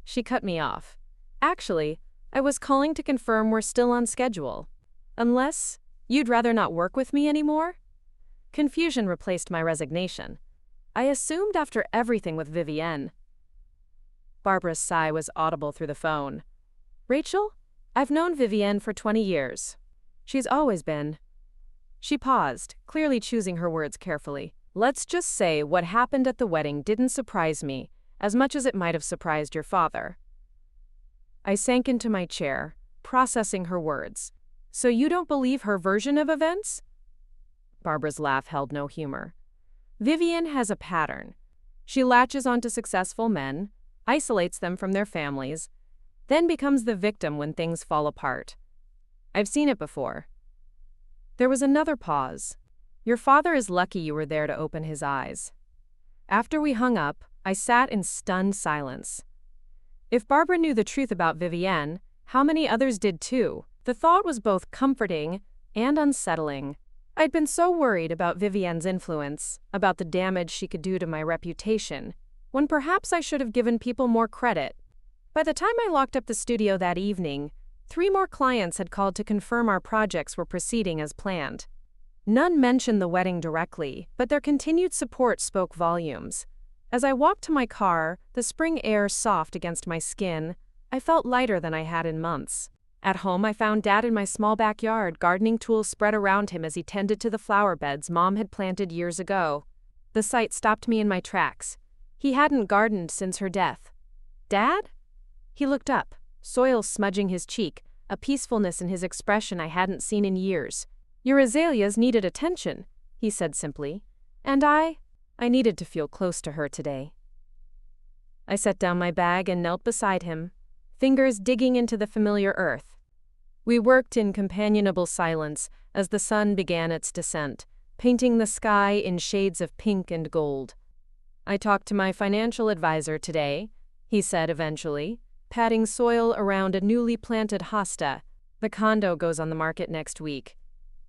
She cut me off. Actually, I was calling to confirm we're still on schedule. Unless you'd rather not work with me anymore? Confusion replaced my resignation. I assumed after everything with Vivienne. Barbara's sigh was audible through the phone. Rachel, I've known Vivienne for 20 years. She's always been. She paused, clearly choosing her words carefully. Let's just say what happened at the wedding didn't surprise me as much as it might have surprised your father. I sank into my chair, processing her words. So you don't believe her version of events? Barbara's laugh held no humor. Vivienne has a pattern. She latches onto successful men, isolates them from their families, then becomes the victim when things fall apart. I've seen it before. There was another pause. Your father is lucky you were there to open his eyes. After we hung up, I sat in stunned silence. If Barbara knew the truth about Vivienne, how many others did too? The thought was both comforting and unsettling. I'd been so worried about Vivienne's influence, about the damage she could do to my reputation, when perhaps I should have given people more credit. By the time I locked up the studio that evening, 3 more clients had called to confirm our projects were proceeding as planned. None mentioned the wedding directly, but their continued support spoke volumes. As I walked to my car, the spring air soft against my skin, I felt lighter than I had in months. At home, I found Dad in my small backyard, gardening tools spread around him as he tended to the flower beds Mom had planted years ago. The sight stopped me in my tracks. He hadn't gardened since her death. Dad? He looked up, soil smudging his cheek, a peacefulness in his expression I hadn't seen in years. Your azaleas needed attention, he said simply. And I needed to feel close to her today. I set down my bag and knelt beside him, fingers digging into the familiar earth. We worked in companionable silence as the sun began its descent, painting the sky in shades of pink and gold. I talked to my financial advisor today, he said eventually, patting soil around a newly planted hosta. The condo goes on the market next week.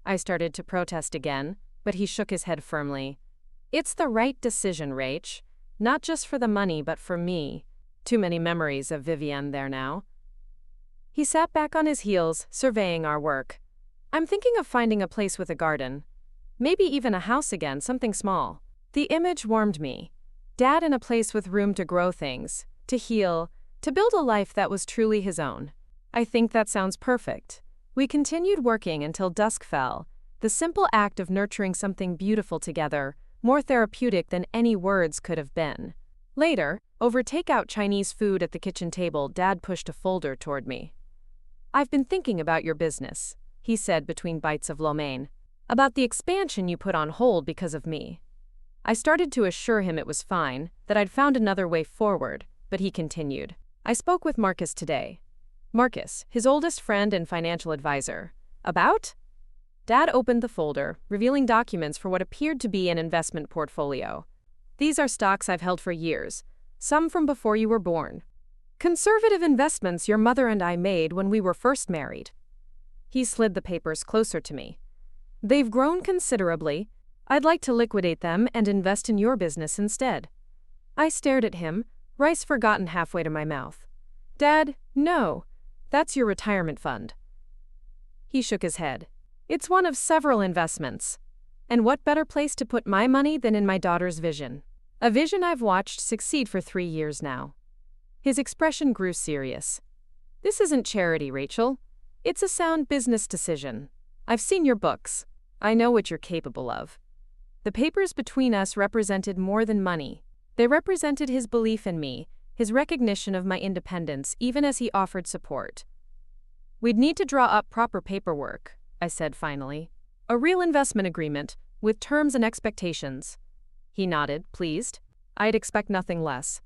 I started to protest again, but he shook his head firmly. It's the right decision, Rach. Not just for the money, but for me. Too many memories of Vivienne there now. He sat back on his heels, surveying our work. I'm thinking of finding a place with a garden. Maybe even a house again, something small. The image warmed me. Dad in a place with room to grow things, to heal, to build a life that was truly his own. I think that sounds perfect. We continued working until dusk fell, the simple act of nurturing something beautiful together, more therapeutic than any words could have been. Later, over takeout Chinese food at the kitchen table, Dad pushed a folder toward me. I've been thinking about your business, he said between bites of lo mein. About the expansion you put on hold because of me. I started to assure him it was fine, that I'd found another way forward, but he continued. I spoke with Marcus today. Marcus, his oldest friend and financial advisor. About? Dad opened the folder, revealing documents for what appeared to be an investment portfolio. These are stocks I've held for years, some from before you were born. Conservative investments your mother and I made when we were first married. He slid the papers closer to me. They've grown considerably. I'd like to liquidate them and invest in your business instead. I stared at him, rice forgotten halfway to my mouth. Dad, no. That's your retirement fund. He shook his head. It's one of several investments. And what better place to put my money than in my daughter's vision? A vision I've watched succeed for 3 years now. His expression grew serious. This isn't charity, Rachel. It's a sound business decision. I've seen your books. I know what you're capable of. The papers between us represented more than money. They represented his belief in me, his recognition of my independence, even as he offered support. We'd need to draw up proper paperwork, I said finally. A real investment agreement, with terms and expectations. He nodded, pleased. I'd expect nothing less.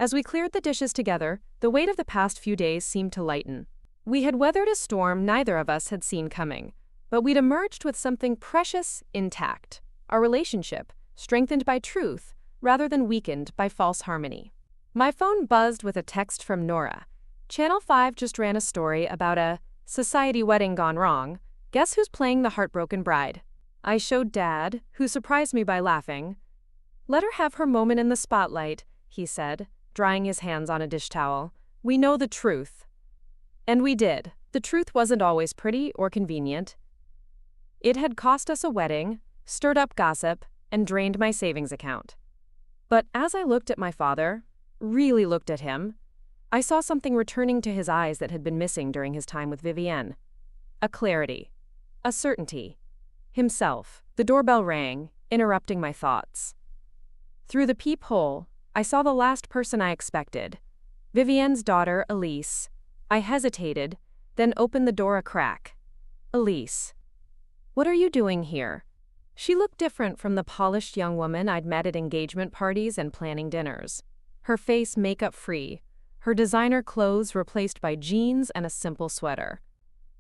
As we cleared the dishes together, the weight of the past few days seemed to lighten. We had weathered a storm neither of us had seen coming, but we'd emerged with something precious intact. Our relationship, strengthened by truth, rather than weakened by false harmony. My phone buzzed with a text from Nora. Channel 5 just ran a story about a society wedding gone wrong. Guess who's playing the heartbroken bride? I showed Dad, who surprised me by laughing. Let her have her moment in the spotlight, he said, drying his hands on a dish towel. We know the truth. And we did. The truth wasn't always pretty or convenient. It had cost us a wedding, stirred up gossip, and drained my savings account. But as I looked at my father, really looked at him, I saw something returning to his eyes that had been missing during his time with Vivienne. A clarity. A certainty. Himself. The doorbell rang, interrupting my thoughts. Through the peephole, I saw the last person I expected. Vivienne's daughter, Elise. I hesitated, then opened the door a crack. Elise. What are you doing here? She looked different from the polished young woman I'd met at engagement parties and planning dinners. Her face makeup-free, her designer clothes replaced by jeans and a simple sweater.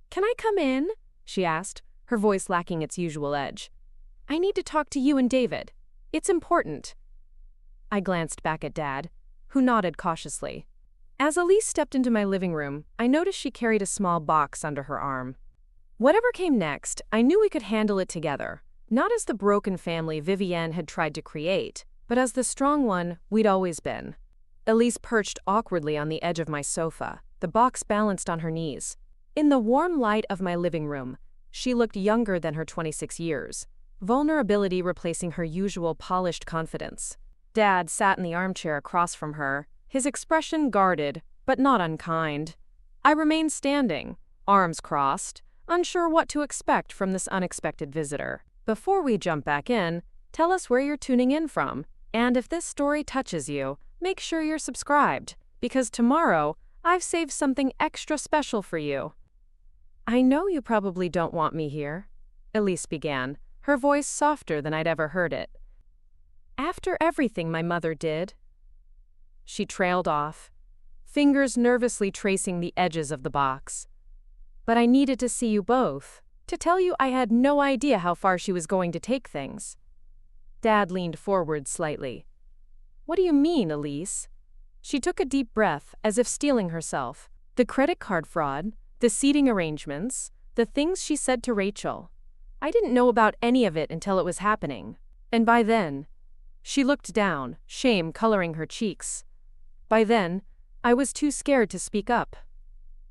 Can I come in? She asked, her voice lacking its usual edge. I need to talk to you and David. It's important. I glanced back at Dad, who nodded cautiously. As Elise stepped into my living room, I noticed she carried a small box under her arm. Whatever came next, I knew we could handle it together, not as the broken family Vivienne had tried to create, but as the strong one we'd always been. Elise perched awkwardly on the edge of my sofa, the box balanced on her knees. In the warm light of my living room, she looked younger than her 26 years, vulnerability replacing her usual polished confidence. Dad sat in the armchair across from her, his expression guarded, but not unkind. I remained standing, arms crossed, unsure what to expect from this unexpected visitor. Before we jump back in, tell us where you're tuning in from, and if this story touches you, make sure you're subscribed, because tomorrow, I've saved something extra special for you. I know you probably don't want me here, Elise began, her voice softer than I'd ever heard it. After everything my mother did. She trailed off, fingers nervously tracing the edges of the box. But I needed to see you both, to tell you I had no idea how far she was going to take things. Dad leaned forward slightly. What do you mean, Elise? She took a deep breath, as if steeling herself. The credit card fraud, the seating arrangements, the things she said to Rachel. I didn't know about any of it until it was happening. And by then, she looked down, shame coloring her cheeks. By then, I was too scared to speak up.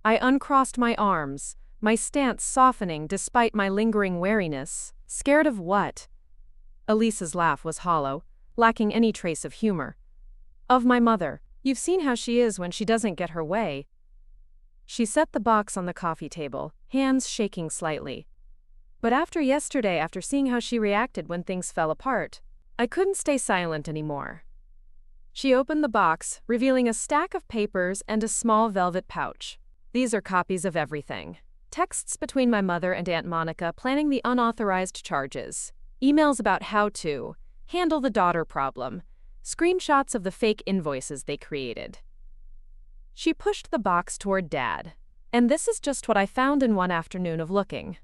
I uncrossed my arms, my stance softening despite my lingering wariness. Scared of what? Elise's laugh was hollow, lacking any trace of humor. Of my mother. You've seen how she is when she doesn't get her way. She set the box on the coffee table, hands shaking slightly. But after yesterday, after seeing how she reacted when things fell apart, I couldn't stay silent anymore. She opened the box, revealing a stack of papers and a small velvet pouch. These are copies of everything. Texts between my mother and Aunt Monica planning the unauthorized charges. Emails about how to handle the daughter problem. Screenshots of the fake invoices they created. She pushed the box toward Dad. And this is just what I found in one afternoon of looking.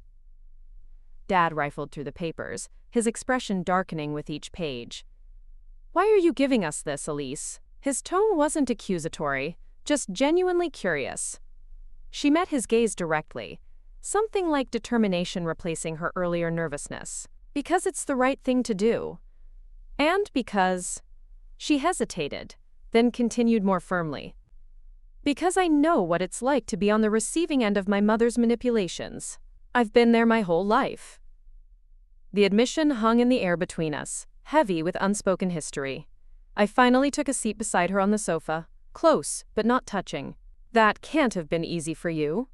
Dad rifled through the papers, his expression darkening with each page. Why are you giving us this, Elise? His tone wasn't accusatory, just genuinely curious. She met his gaze directly, something like determination replacing her earlier nervousness. Because it's the right thing to do. And because... She hesitated, then continued more firmly. Because I know what it's like to be on the receiving end of my mother's manipulations. I've been there my whole life. The admission hung in the air between us, heavy with unspoken history. I finally took a seat beside her on the sofa, close but not touching. That can't have been easy for you.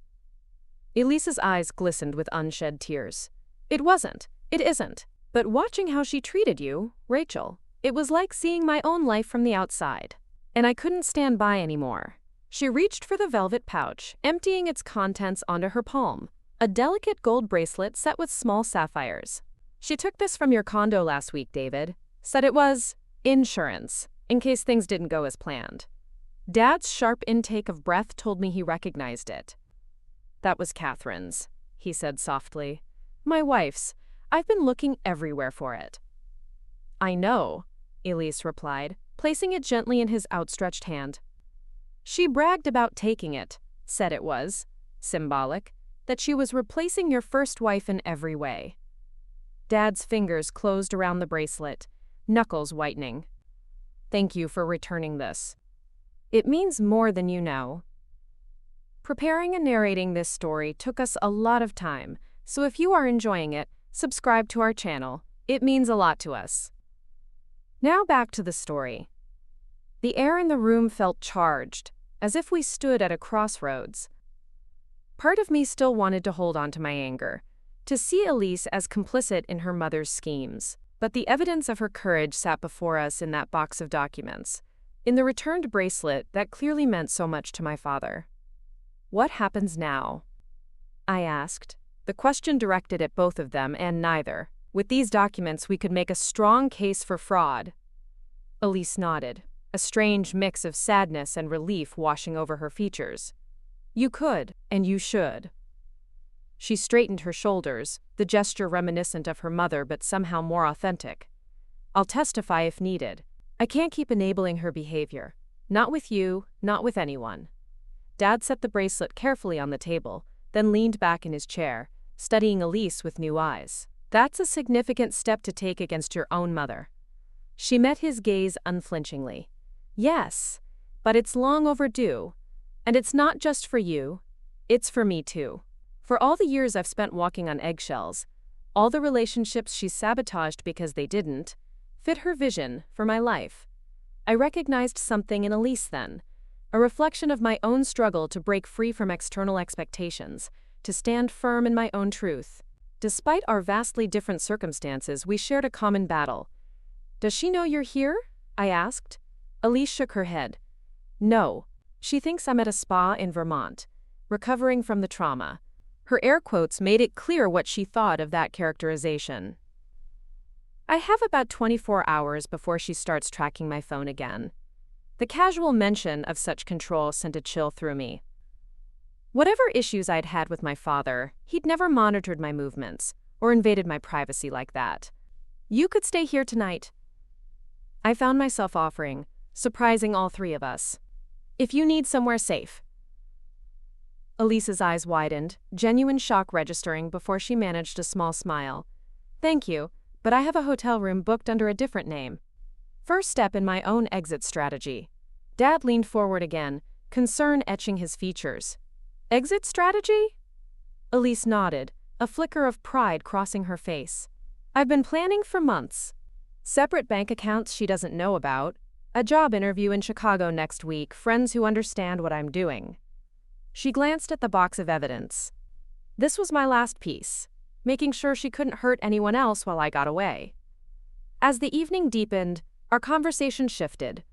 Elise's eyes glistened with unshed tears. It wasn't. It isn't. But watching how she treated you, Rachel, it was like seeing my own life from the outside. And I couldn't stand by anymore. She reached for the velvet pouch, emptying its contents onto her palm. A delicate gold bracelet set with small sapphires. She took this from your condo last week, David. Said it was insurance, in case things didn't go as planned. Dad's sharp intake of breath told me he recognized it. That was Catherine's, he said softly. My wife's. I've been looking everywhere for it. I know, Elise replied, placing it gently in his outstretched hand. She bragged about taking it, said it was symbolic, that she was replacing your first wife in every way. Dad's fingers closed around the bracelet, knuckles whitening. Thank you for returning this. It means more than you know. Preparing and narrating this story took us a lot of time, so if you are enjoying it, subscribe to our channel. It means a lot to us. Now back to the story. The air in the room felt charged, as if we stood at a crossroads. Part of me still wanted to hold on to my anger, to see Elise as complicit in her mother's schemes, but the evidence of her courage sat before us in that box of documents, in the returned bracelet that clearly meant so much to my father. What happens now? I asked, the question directed at both of them and neither. With these documents, we could make a strong case for fraud. Elise nodded, a strange mix of sadness and relief washing over her features. You could, and you should. She straightened her shoulders, the gesture reminiscent of her mother but somehow more authentic. I'll testify if needed. I can't keep enabling her behavior. Not with you, not with anyone. Dad set the bracelet carefully on the table, then leaned back in his chair, studying Elise with new eyes. That's a significant step to take against your own mother. She met his gaze unflinchingly. Yes, but it's long overdue. And it's not just for you, it's for me too. For all the years I've spent walking on eggshells, all the relationships she sabotaged because they didn't fit her vision for my life. I recognized something in Elise then, a reflection of my own struggle to break free from external expectations, to stand firm in my own truth. Despite our vastly different circumstances, we shared a common battle. Does she know you're here? I asked. Elise shook her head. No. She thinks I'm at a spa in Vermont, recovering from the trauma. Her air quotes made it clear what she thought of that characterization. I have about 24 hours before she starts tracking my phone again. The casual mention of such control sent a chill through me. Whatever issues I'd had with my father, he'd never monitored my movements or invaded my privacy like that. You could stay here tonight. I found myself offering, surprising all three of us. If you need somewhere safe. Elise's eyes widened, genuine shock registering before she managed a small smile. Thank you, but I have a hotel room booked under a different name. First step in my own exit strategy. Dad leaned forward again, concern etching his features. Exit strategy? Elise nodded, a flicker of pride crossing her face. I've been planning for months. Separate bank accounts she doesn't know about, a job interview in Chicago next week, friends who understand what I'm doing. She glanced at the box of evidence. This was my last piece, making sure she couldn't hurt anyone else while I got away. As the evening deepened, our conversation shifted.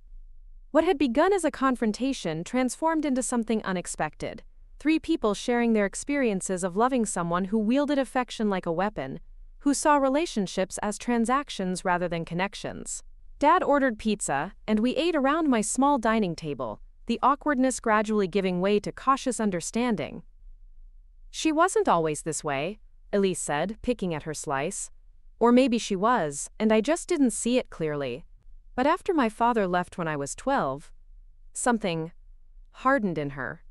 What had begun as a confrontation transformed into something unexpected. Three people sharing their experiences of loving someone who wielded affection like a weapon, who saw relationships as transactions rather than connections. Dad ordered pizza, and we ate around my small dining table, the awkwardness gradually giving way to cautious understanding. She wasn't always this way, Elise said, picking at her slice. Or maybe she was, and I just didn't see it clearly. But after my father left when I was 12, something hardened in her.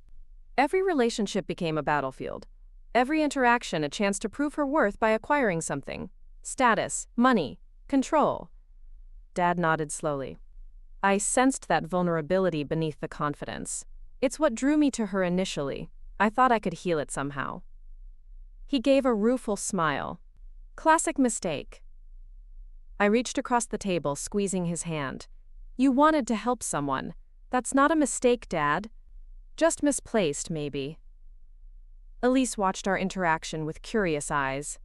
Every relationship became a battlefield. Every interaction a chance to prove her worth by acquiring something. Status, money, control. Dad nodded slowly. I sensed that vulnerability beneath the confidence. It's what drew me to her initially. I thought I could heal it somehow. He gave a rueful smile. Classic mistake. I reached across the table, squeezing his hand. You wanted to help someone. That's not a mistake, Dad. Just misplaced, maybe. Elise watched our interaction with curious eyes.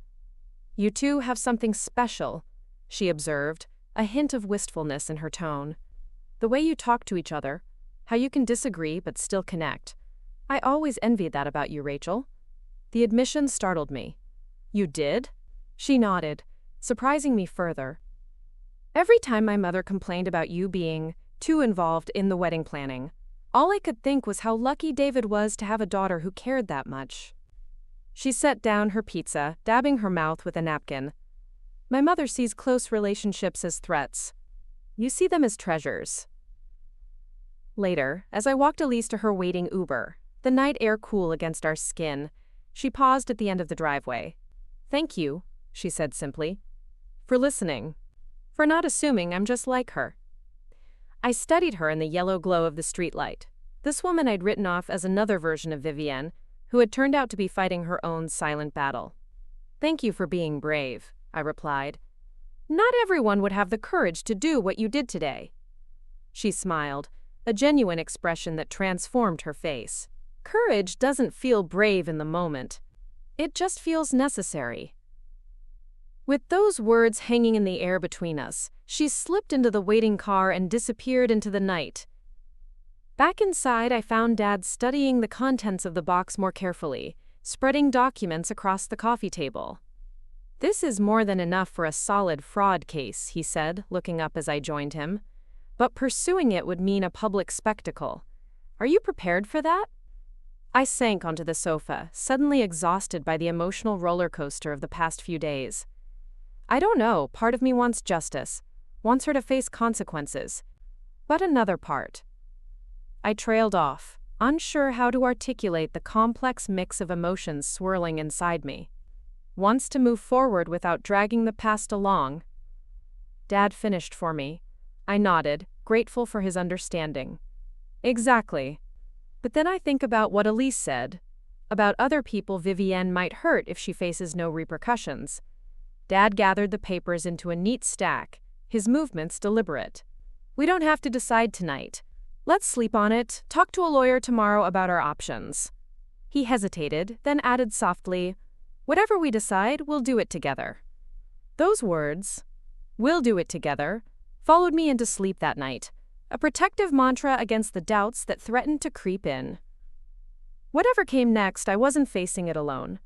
You two have something special, she observed, a hint of wistfulness in her tone. The way you talk to each other, how you can disagree but still connect. I always envied that about you, Rachel. The admission startled me. You did? She nodded, surprising me further. Every time my mother complained about you being too involved in the wedding planning, all I could think was how lucky David was to have a daughter who cared that much. She set down her pizza, dabbing her mouth with a napkin. My mother sees close relationships as threats. You see them as treasures. Later, as I walked Elise to her waiting Uber, the night air cool against our skin, she paused at the end of the driveway. Thank you, she said simply. For listening. for not assuming I'm just like her. I studied her in the yellow glow of the streetlight. This woman I'd written off as another version of Vivienne, who had turned out to be fighting her own silent battle. "Thank you for being brave," I replied. "Not everyone would have the courage to do what you did today." She smiled, a genuine expression that transformed her face. Courage doesn't feel brave in the moment. It just feels necessary. With those words hanging in the air between us, she slipped into the waiting car and disappeared into the night. Back inside, I found Dad studying the contents of the box more carefully, spreading documents across the coffee table. "This is more than enough for a solid fraud case," he said, looking up as I joined him. "But pursuing it would mean a public spectacle. Are you prepared for that?" I sank onto the sofa, suddenly exhausted by the emotional roller coaster of the past few days. I don't know, part of me wants justice, wants her to face consequences. But another part. I trailed off, unsure how to articulate the complex mix of emotions swirling inside me. Wants to move forward without dragging the past along. Dad finished for me. I nodded, grateful for his understanding. Exactly. But then I think about what Elise said, about other people Vivienne might hurt if she faces no repercussions. Dad gathered the papers into a neat stack, his movements deliberate. "We don't have to decide tonight. Let's sleep on it, talk to a lawyer tomorrow about our options." He hesitated, then added softly, "Whatever we decide, we'll do it together." Those words, "we'll do it together," followed me into sleep that night, a protective mantra against the doubts that threatened to creep in. Whatever came next, I wasn't facing it alone.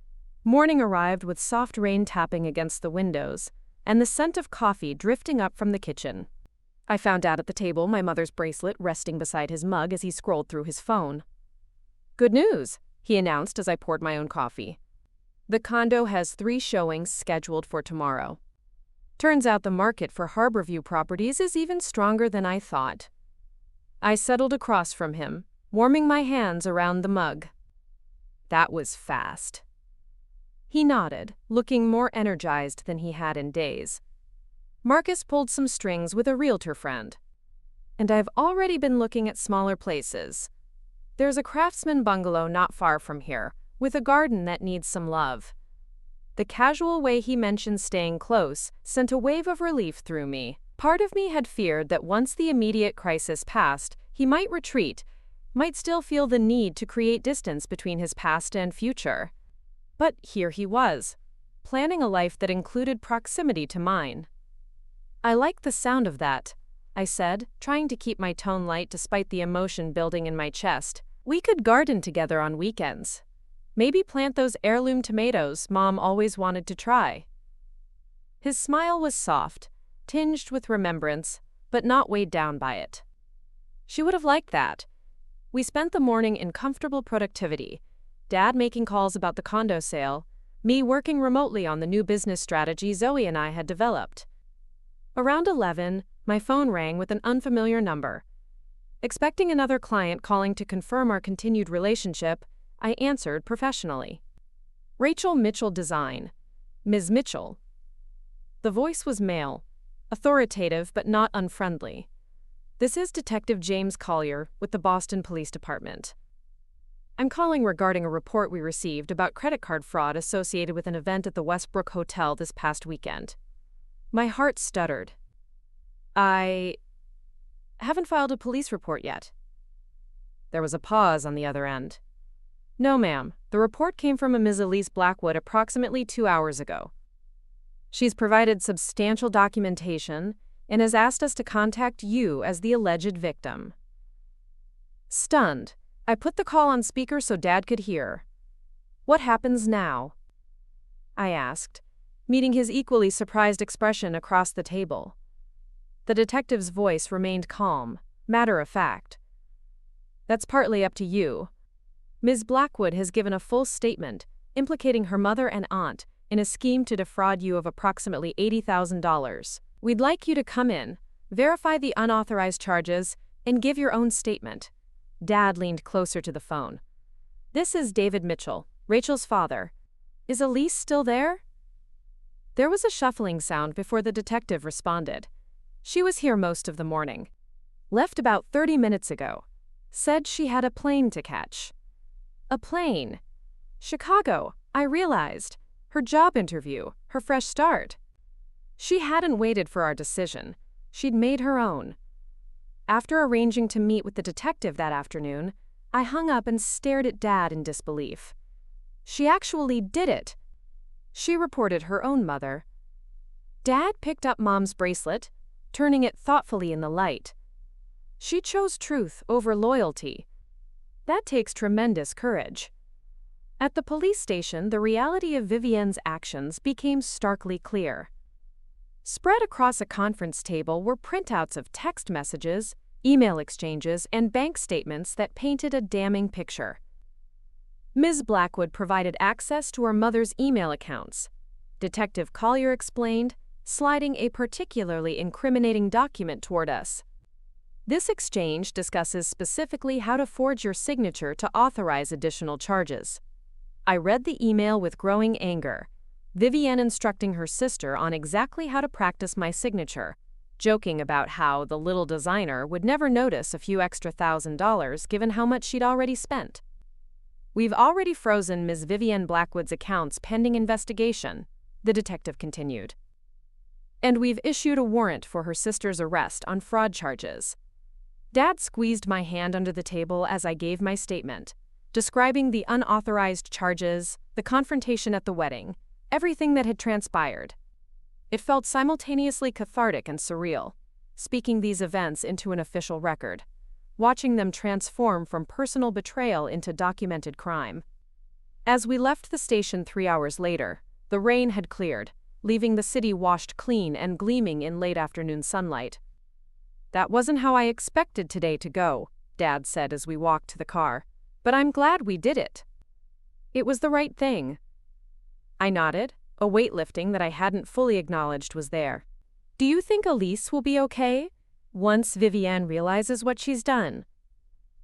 Morning arrived with soft rain tapping against the windows, and the scent of coffee drifting up from the kitchen. I found Dad at the table, my mother's bracelet resting beside his mug as he scrolled through his phone. "Good news," he announced as I poured my own coffee. "The condo has 3 showings scheduled for tomorrow. Turns out the market for Harborview properties is even stronger than I thought." I settled across from him, warming my hands around the mug. "That was fast." He nodded, looking more energized than he had in days. "Marcus pulled some strings with a realtor friend. And I've already been looking at smaller places. There's a craftsman bungalow not far from here, with a garden that needs some love." The casual way he mentioned staying close sent a wave of relief through me. Part of me had feared that once the immediate crisis passed, he might retreat, might still feel the need to create distance between his past and future. But here he was, planning a life that included proximity to mine. "I like the sound of that," I said, trying to keep my tone light despite the emotion building in my chest. "We could garden together on weekends. Maybe plant those heirloom tomatoes Mom always wanted to try." His smile was soft, tinged with remembrance, but not weighed down by it. She would have liked that. We spent the morning in comfortable productivity, Dad making calls about the condo sale, me working remotely on the new business strategy Zoe and I had developed. Around 11, my phone rang with an unfamiliar number. Expecting another client calling to confirm our continued relationship, I answered professionally. "Rachel Mitchell Design. Ms. Mitchell." The voice was male, authoritative but not unfriendly. "This is Detective James Collier with the Boston Police Department. I'm calling regarding a report we received about credit card fraud associated with an event at the Westbrook Hotel this past weekend." My heart stuttered. "I haven't filed a police report yet." There was a pause on the other end. "No, ma'am. The report came from a Ms. Elise Blackwood approximately 2 hours ago. She's provided substantial documentation and has asked us to contact you as the alleged victim." Stunned, I put the call on speaker so Dad could hear. "What happens now?" I asked, meeting his equally surprised expression across the table. The detective's voice remained calm, matter of fact. "That's partly up to you. Ms. Blackwood has given a full statement, implicating her mother and aunt in a scheme to defraud you of approximately $80,000. We'd like you to come in, verify the unauthorized charges, and give your own statement." Dad leaned closer to the phone. "This is David Mitchell, Rachel's father. Is Elise still there?" There was a shuffling sound before the detective responded. She was here most of the morning. Left about 30 minutes ago. Said she had a plane to catch. A plane. Chicago, I realized. Her job interview, her fresh start. She hadn't waited for our decision. She'd made her own. After arranging to meet with the detective that afternoon, I hung up and stared at Dad in disbelief. She actually did it. She reported her own mother. Dad picked up Mom's bracelet, turning it thoughtfully in the light. She chose truth over loyalty. That takes tremendous courage. At the police station, the reality of Vivienne's actions became starkly clear. Spread across a conference table were printouts of text messages, email exchanges, and bank statements that painted a damning picture. Ms. Blackwood provided access to her mother's email accounts. Detective Collier explained, sliding a particularly incriminating document toward us. This exchange discusses specifically how to forge your signature to authorize additional charges. I read the email with growing anger. Vivienne instructing her sister on exactly how to practice my signature, joking about how the little designer would never notice a few extra $1,000 given how much she'd already spent. We've already frozen Ms. Vivienne Blackwood's accounts pending investigation, the detective continued. And we've issued a warrant for her sister's arrest on fraud charges. Dad squeezed my hand under the table as I gave my statement, describing the unauthorized charges, the confrontation at the wedding, everything that had transpired. It felt simultaneously cathartic and surreal, speaking these events into an official record, watching them transform from personal betrayal into documented crime. As we left the station 3 hours later, the rain had cleared, leaving the city washed clean and gleaming in late afternoon sunlight. That wasn't how I expected today to go, Dad said as we walked to the car, but I'm glad we did it. It was the right thing. I nodded, a weightlifting that I hadn't fully acknowledged was there. Do you think Elise will be okay once Vivienne realizes what she's done?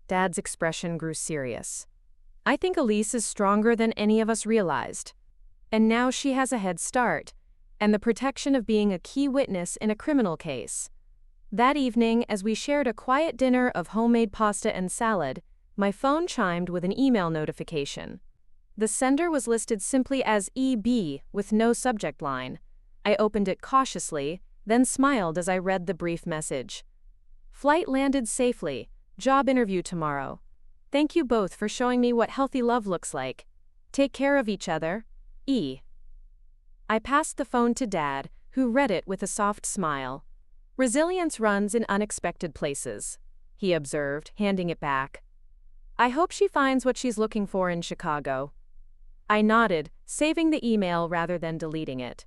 Dad's expression grew serious. I think Elise is stronger than any of us realized. And now she has a head start, and the protection of being a key witness in a criminal case. That evening, as we shared a quiet dinner of homemade pasta and salad, my phone chimed with an email notification. The sender was listed simply as EB with no subject line. I opened it cautiously, then smiled as I read the brief message. Flight landed safely. Job interview tomorrow. Thank you both for showing me what healthy love looks like. Take care of each other. E. I passed the phone to Dad, who read it with a soft smile. Resilience runs in unexpected places, he observed, handing it back. I hope she finds what she's looking for in Chicago. I nodded, saving the email rather than deleting it.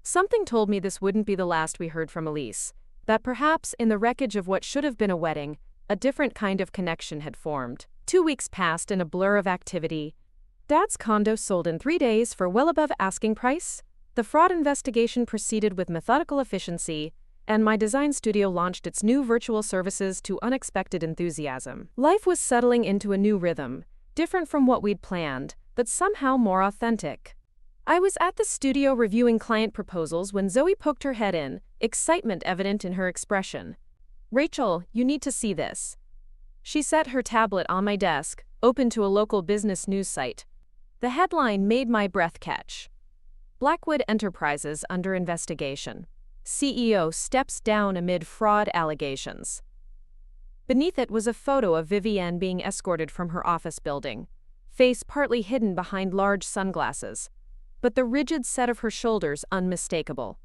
Something told me this wouldn't be the last we heard from Elise, that perhaps in the wreckage of what should have been a wedding, a different kind of connection had formed. 2 weeks passed in a blur of activity. Dad's condo sold in 3 days for well above asking price. The fraud investigation proceeded with methodical efficiency, and my design studio launched its new virtual services to unexpected enthusiasm. Life was settling into a new rhythm, different from what we'd planned, but somehow more authentic. I was at the studio reviewing client proposals when Zoe poked her head in, excitement evident in her expression. Rachel, you need to see this. She set her tablet on my desk, open to a local business news site. The headline made my breath catch. Blackwood Enterprises under investigation. CEO steps down amid fraud allegations. Beneath it was a photo of Vivienne being escorted from her office building, face partly hidden behind large sunglasses, but the rigid set of her shoulders unmistakable.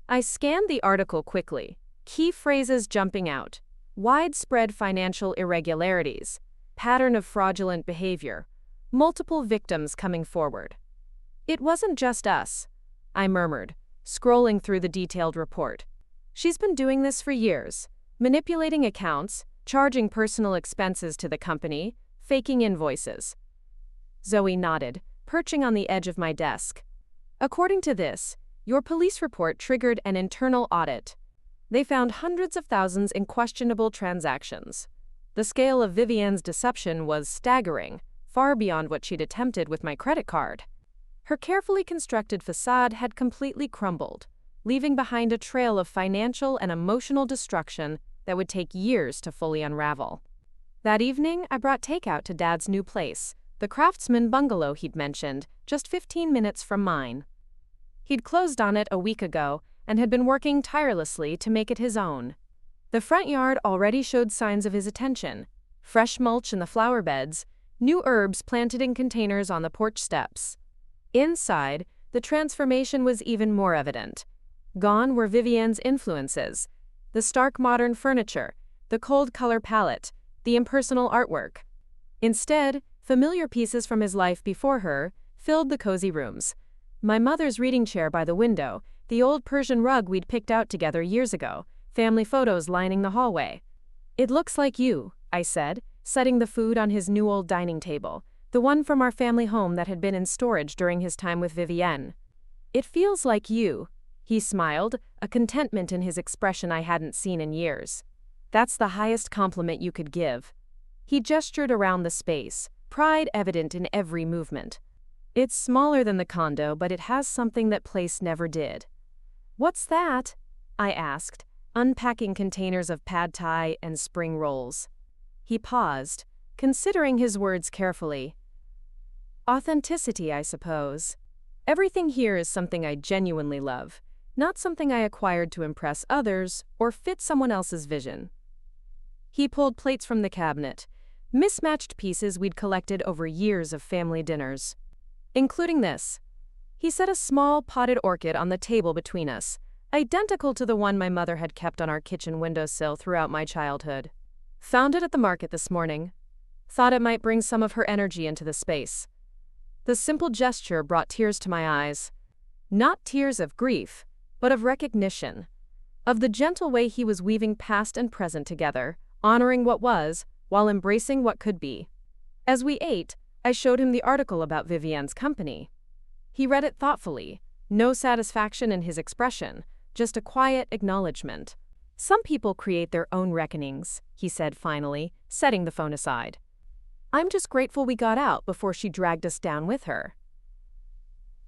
I scanned the article quickly, key phrases jumping out: widespread financial irregularities, pattern of fraudulent behavior, multiple victims coming forward. It wasn't just us, I murmured, scrolling through the detailed report. She's been doing this for years, manipulating accounts, charging personal expenses to the company, faking invoices. Zoe nodded, perching on the edge of my desk. According to this, your police report triggered an internal audit. They found hundreds of thousands in questionable transactions. The scale of Vivienne's deception was staggering, far beyond what she'd attempted with my credit card. Her carefully constructed facade had completely crumbled, leaving behind a trail of financial and emotional destruction that would take years to fully unravel. That evening, I brought takeout to Dad's new place, the craftsman bungalow he'd mentioned, just 15 minutes from mine. He'd closed on it a week ago and had been working tirelessly to make it his own. The front yard already showed signs of his attention: fresh mulch in the flower beds, new herbs planted in containers on the porch steps. Inside, the transformation was even more evident. Gone were Vivienne's influences: the stark modern furniture, the cold color palette, the impersonal artwork. Instead, familiar pieces from his life before her filled the cozy rooms. My mother's reading chair by the window, the old Persian rug we'd picked out together years ago, family photos lining the hallway. "It looks like you," I said, setting the food on his new old dining table, the one from our family home that had been in storage during his time with Vivienne. "It feels like you," he smiled, a contentment in his expression I hadn't seen in years. "That's the highest compliment you could give." He gestured around the space, pride evident in every movement. "It's smaller than the condo, but it has something that place never did." "What's that?" I asked, unpacking containers of pad thai and spring rolls. He paused, considering his words carefully. "Authenticity, I suppose. Everything here is something I genuinely love, not something I acquired to impress others or fit someone else's vision." He pulled plates from the cabinet, mismatched pieces we'd collected over years of family dinners. "Including this." He set a small potted orchid on the table between us, identical to the one my mother had kept on our kitchen windowsill throughout my childhood. "Found it at the market this morning. Thought it might bring some of her energy into the space." The simple gesture brought tears to my eyes. Not tears of grief, but of recognition. Of the gentle way he was weaving past and present together, honoring what was, while embracing what could be. As we ate, I showed him the article about Vivienne's company. He read it thoughtfully, no satisfaction in his expression, just a quiet acknowledgement. "Some people create their own reckonings," he said finally, setting the phone aside. "I'm just grateful we got out before she dragged us down with her."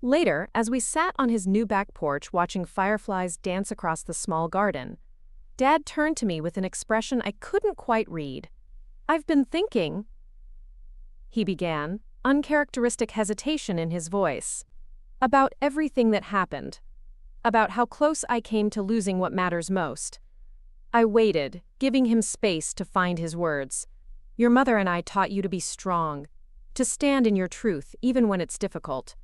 Later, as we sat on his new back porch watching fireflies dance across the small garden, Dad turned to me with an expression I couldn't quite read. "I've been thinking," he began, uncharacteristic hesitation in his voice, "about everything that happened, about how close I came to losing what matters most." I waited, giving him space to find his words. "Your mother and I taught you to be strong, to stand in your truth even when it's difficult.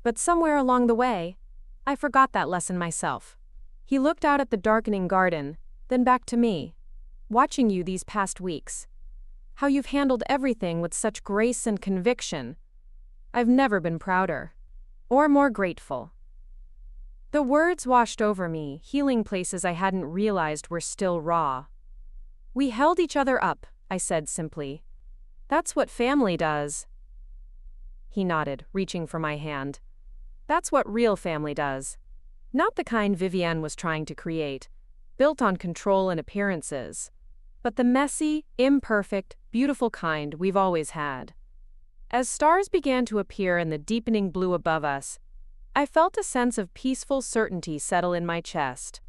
But somewhere along the way, I forgot that lesson myself." He looked out at the darkening garden, then back to me. "Watching you these past weeks, how you've handled everything with such grace and conviction, I've never been prouder. Or more grateful." The words washed over me, healing places I hadn't realized were still raw. "We held each other up," I said simply. "That's what family does." He nodded, reaching for my hand. "That's what real family does. Not the kind Vivienne was trying to create, built on control and appearances, but the messy, imperfect, beautiful kind we've always had." As stars began to appear in the deepening blue above us, I felt a sense of peaceful certainty settle in my chest.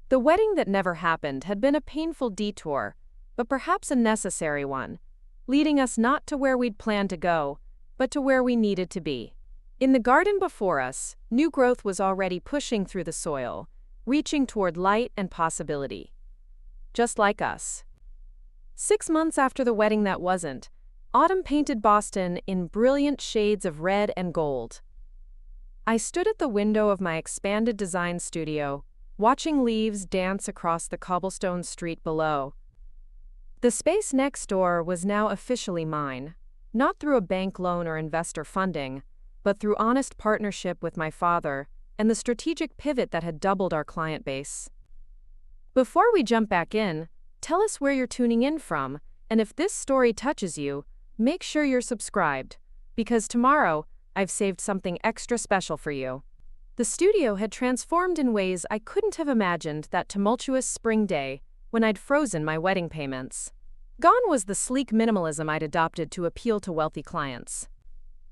The wedding that never happened had been a painful detour, but perhaps a necessary one, leading us not to where we'd planned to go, but to where we needed to be. In the garden before us, new growth was already pushing through the soil, reaching toward light and possibility. Just like us. 6 months after the wedding that wasn't, autumn painted Boston in brilliant shades of red and gold. I stood at the window of my expanded design studio, watching leaves dance across the cobblestone street below. The space next door was now officially mine, not through a bank loan or investor funding, but through honest partnership with my father and the strategic pivot that had doubled our client base. Before we jump back in, tell us where you're tuning in from, and if this story touches you, make sure you're subscribed, because tomorrow, I've saved something extra special for you. The studio had transformed in ways I couldn't have imagined that tumultuous spring day when I'd frozen my wedding payments. Gone was the sleek minimalism I'd adopted to appeal to wealthy clients.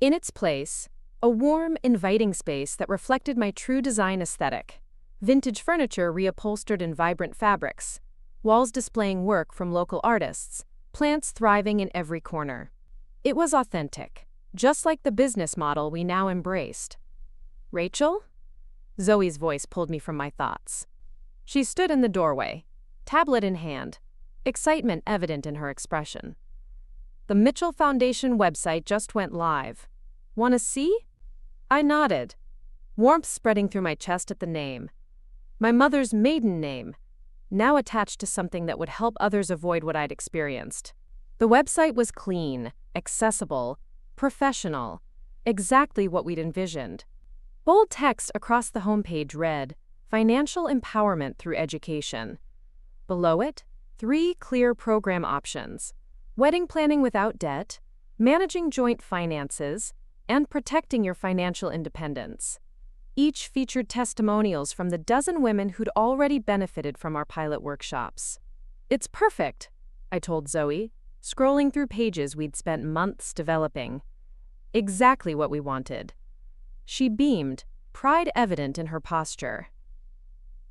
In its place, a warm, inviting space that reflected my true design aesthetic. vintage furniture reupholstered in vibrant fabrics, walls displaying work from local artists, plants thriving in every corner. It was authentic, just like the business model we now embraced. "Rachel?" Zoe's voice pulled me from my thoughts. She stood in the doorway, tablet in hand, excitement evident in her expression. "The Mitchell Foundation website just went live. Want to see?" I nodded, warmth spreading through my chest at the name. My mother's maiden name, now attached to something that would help others avoid what I'd experienced. The website was clean, accessible, professional, exactly what we'd envisioned. Bold text across the homepage read, "Financial Empowerment Through Education." Below it, 3 clear program options: wedding planning without debt, managing joint finances, and protecting your financial independence. Each featured testimonials from the dozen women who'd already benefited from our pilot workshops. "It's perfect," I told Zoe, scrolling through pages we'd spent months developing. "Exactly what we wanted." She beamed, pride evident in her posture.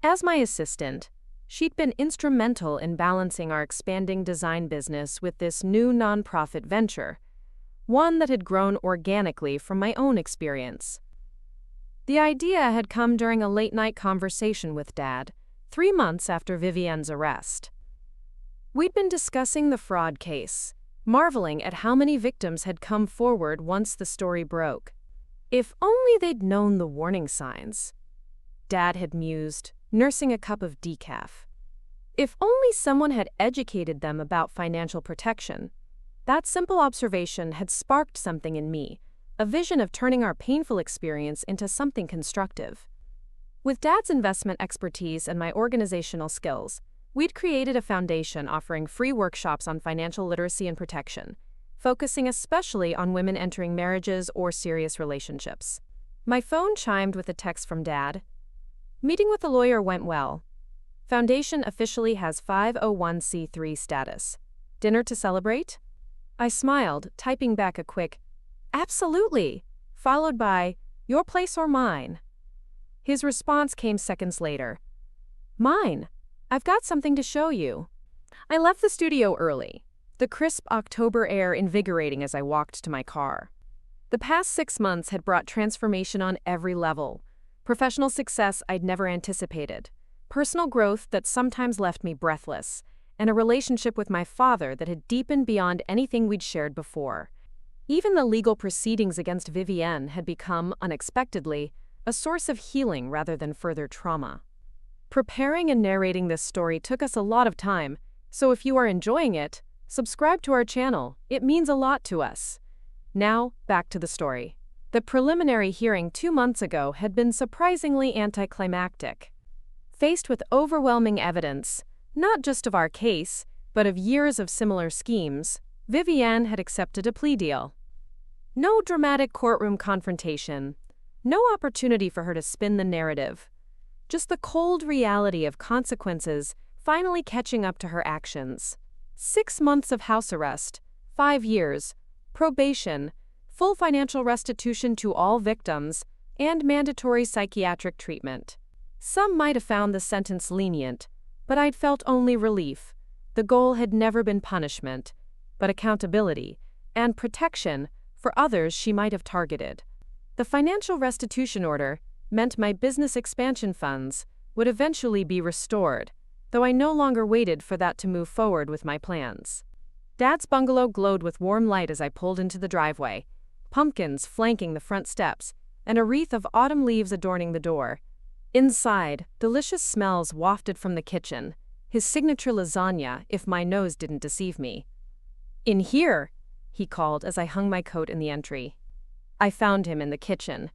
As my assistant, she'd been instrumental in balancing our expanding design business with this new nonprofit venture, one that had grown organically from my own experience. The idea had come during a late-night conversation with Dad, 3 months after Vivienne's arrest. We'd been discussing the fraud case, marveling at how many victims had come forward once the story broke. If only they'd known the warning signs, Dad had mused, nursing a cup of decaf. If only someone had educated them about financial protection. That simple observation had sparked something in me, a vision of turning our painful experience into something constructive. With Dad's investment expertise and my organizational skills, we'd created a foundation offering free workshops on financial literacy and protection, focusing especially on women entering marriages or serious relationships. My phone chimed with a text from Dad. "Meeting with the lawyer went well. Foundation officially has 501c3 status. Dinner to celebrate?" I smiled, typing back a quick, "Absolutely," followed by, "Your place or mine?" His response came seconds later. "Mine. I've got something to show you." I left the studio early, the crisp October air invigorating as I walked to my car. The past 6 months had brought transformation on every level, professional success I'd never anticipated, personal growth that sometimes left me breathless, and a relationship with my father that had deepened beyond anything we'd shared before. Even the legal proceedings against Vivienne had become, unexpectedly, a source of healing rather than further trauma. Preparing and narrating this story took us a lot of time, so if you are enjoying it, subscribe to our channel. It means a lot to us. Now, back to the story. The preliminary hearing 2 months ago had been surprisingly anticlimactic. Faced with overwhelming evidence, not just of our case, but of years of similar schemes, Vivienne had accepted a plea deal. No dramatic courtroom confrontation, no opportunity for her to spin the narrative. Just the cold reality of consequences finally catching up to her actions. 6 months of house arrest, 5 years, probation, full financial restitution to all victims, and mandatory psychiatric treatment. Some might have found the sentence lenient, but I'd felt only relief. The goal had never been punishment, but accountability and protection for others she might have targeted. The financial restitution order meant my business expansion funds would eventually be restored, though I no longer waited for that to move forward with my plans. Dad's bungalow glowed with warm light as I pulled into the driveway, pumpkins flanking the front steps, and a wreath of autumn leaves adorning the door. Inside, delicious smells wafted from the kitchen, his signature lasagna, if my nose didn't deceive me. "In here," he called as I hung my coat in the entry. I found him in the kitchen,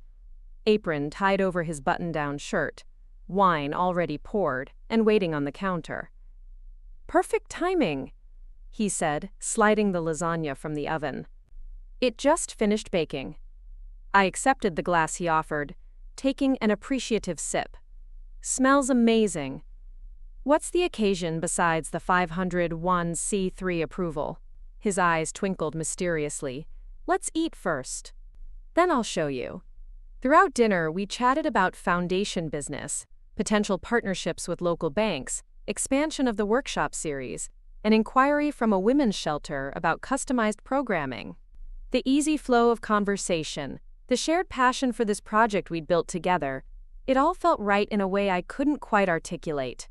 apron tied over his button-down shirt, wine already poured and waiting on the counter. "Perfect timing," he said, sliding the lasagna from the oven. It just finished baking. I accepted the glass he offered, taking an appreciative sip. "Smells amazing." "What's the occasion besides the 501c3 approval?" His eyes twinkled mysteriously. "Let's eat first. Then I'll show you." Throughout dinner, we chatted about foundation business, potential partnerships with local banks, expansion of the workshop series, an inquiry from a women's shelter about customized programming. The easy flow of conversation, the shared passion for this project we'd built together, it all felt right in a way I couldn't quite articulate.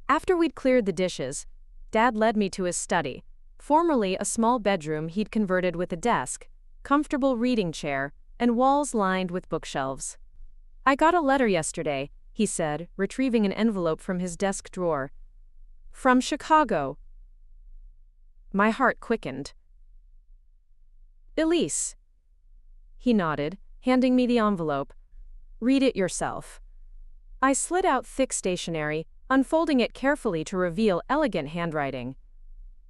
After we'd cleared the dishes, Dad led me to his study, formerly a small bedroom he'd converted with a desk, comfortable reading chair, and walls lined with bookshelves. "I got a letter yesterday," he said, retrieving an envelope from his desk drawer. "From Chicago." My heart quickened. "Elise." He nodded, handing me the envelope. "Read it yourself." I slid out thick stationery, unfolding it carefully to reveal elegant handwriting.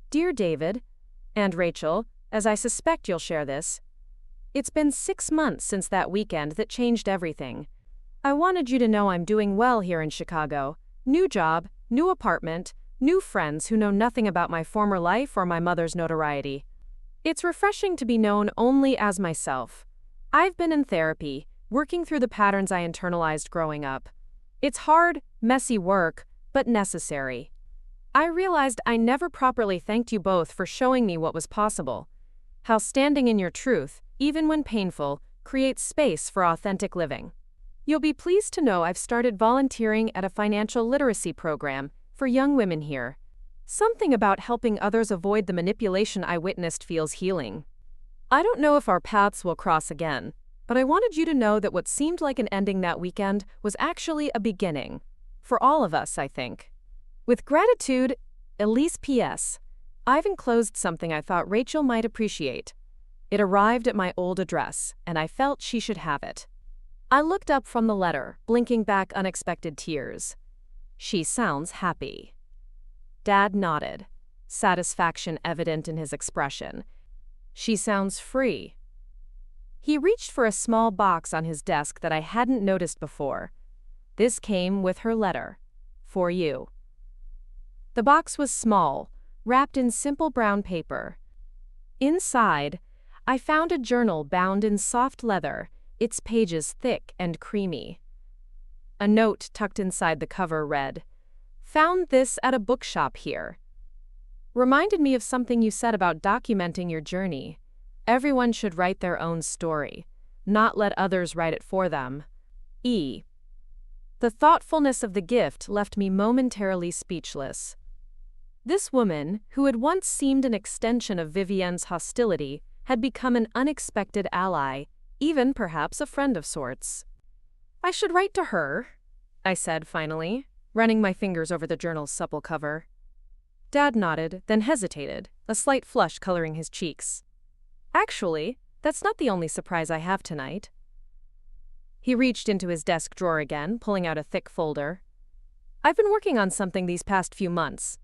"Dear David, and Rachel, as I suspect you'll share this, it's been 6 months since that weekend that changed everything. I wanted you to know I'm doing well here in Chicago. New job, new apartment, new friends who know nothing about my former life or my mother's notoriety. It's refreshing to be known only as myself. I've been in therapy, working through the patterns I internalized growing up. It's hard, messy work, but necessary. I realized I never properly thanked you both for showing me what was possible. How standing in your truth, even when painful, creates space for authentic living. You'll be pleased to know I've started volunteering at a financial literacy program for young women here. Something about helping others avoid the manipulation I witnessed feels healing. I don't know if our paths will cross again, but I wanted you to know that what seemed like an ending that weekend was actually a beginning. For all of us, I think. With gratitude, Elise P.S. I've enclosed something I thought Rachel might appreciate. It arrived at my old address, and I felt she should have it. I looked up from the letter, blinking back unexpected tears. She sounds happy. Dad nodded, satisfaction evident in his expression. She sounds free. He reached for a small box on his desk that I hadn't noticed before. This came with her letter. For you. The box was small, wrapped in simple brown paper. Inside, I found a journal bound in soft leather, its pages thick and creamy. A note tucked inside the cover read, "Found this at a bookshop here. Reminded me of something you said about documenting your journey. Everyone should write their own story, not let others write it for them. E." The thoughtfulness of the gift left me momentarily speechless. This woman, who had once seemed an extension of Vivienne's hostility, had become an unexpected ally, even perhaps a friend of sorts. "I should write to her," I said finally, running my fingers over the journal's supple cover. Dad nodded, then hesitated, a slight flush coloring his cheeks. "Actually, that's not the only surprise I have tonight." He reached into his desk drawer again, pulling out a thick folder. "I've been working on something these past few months.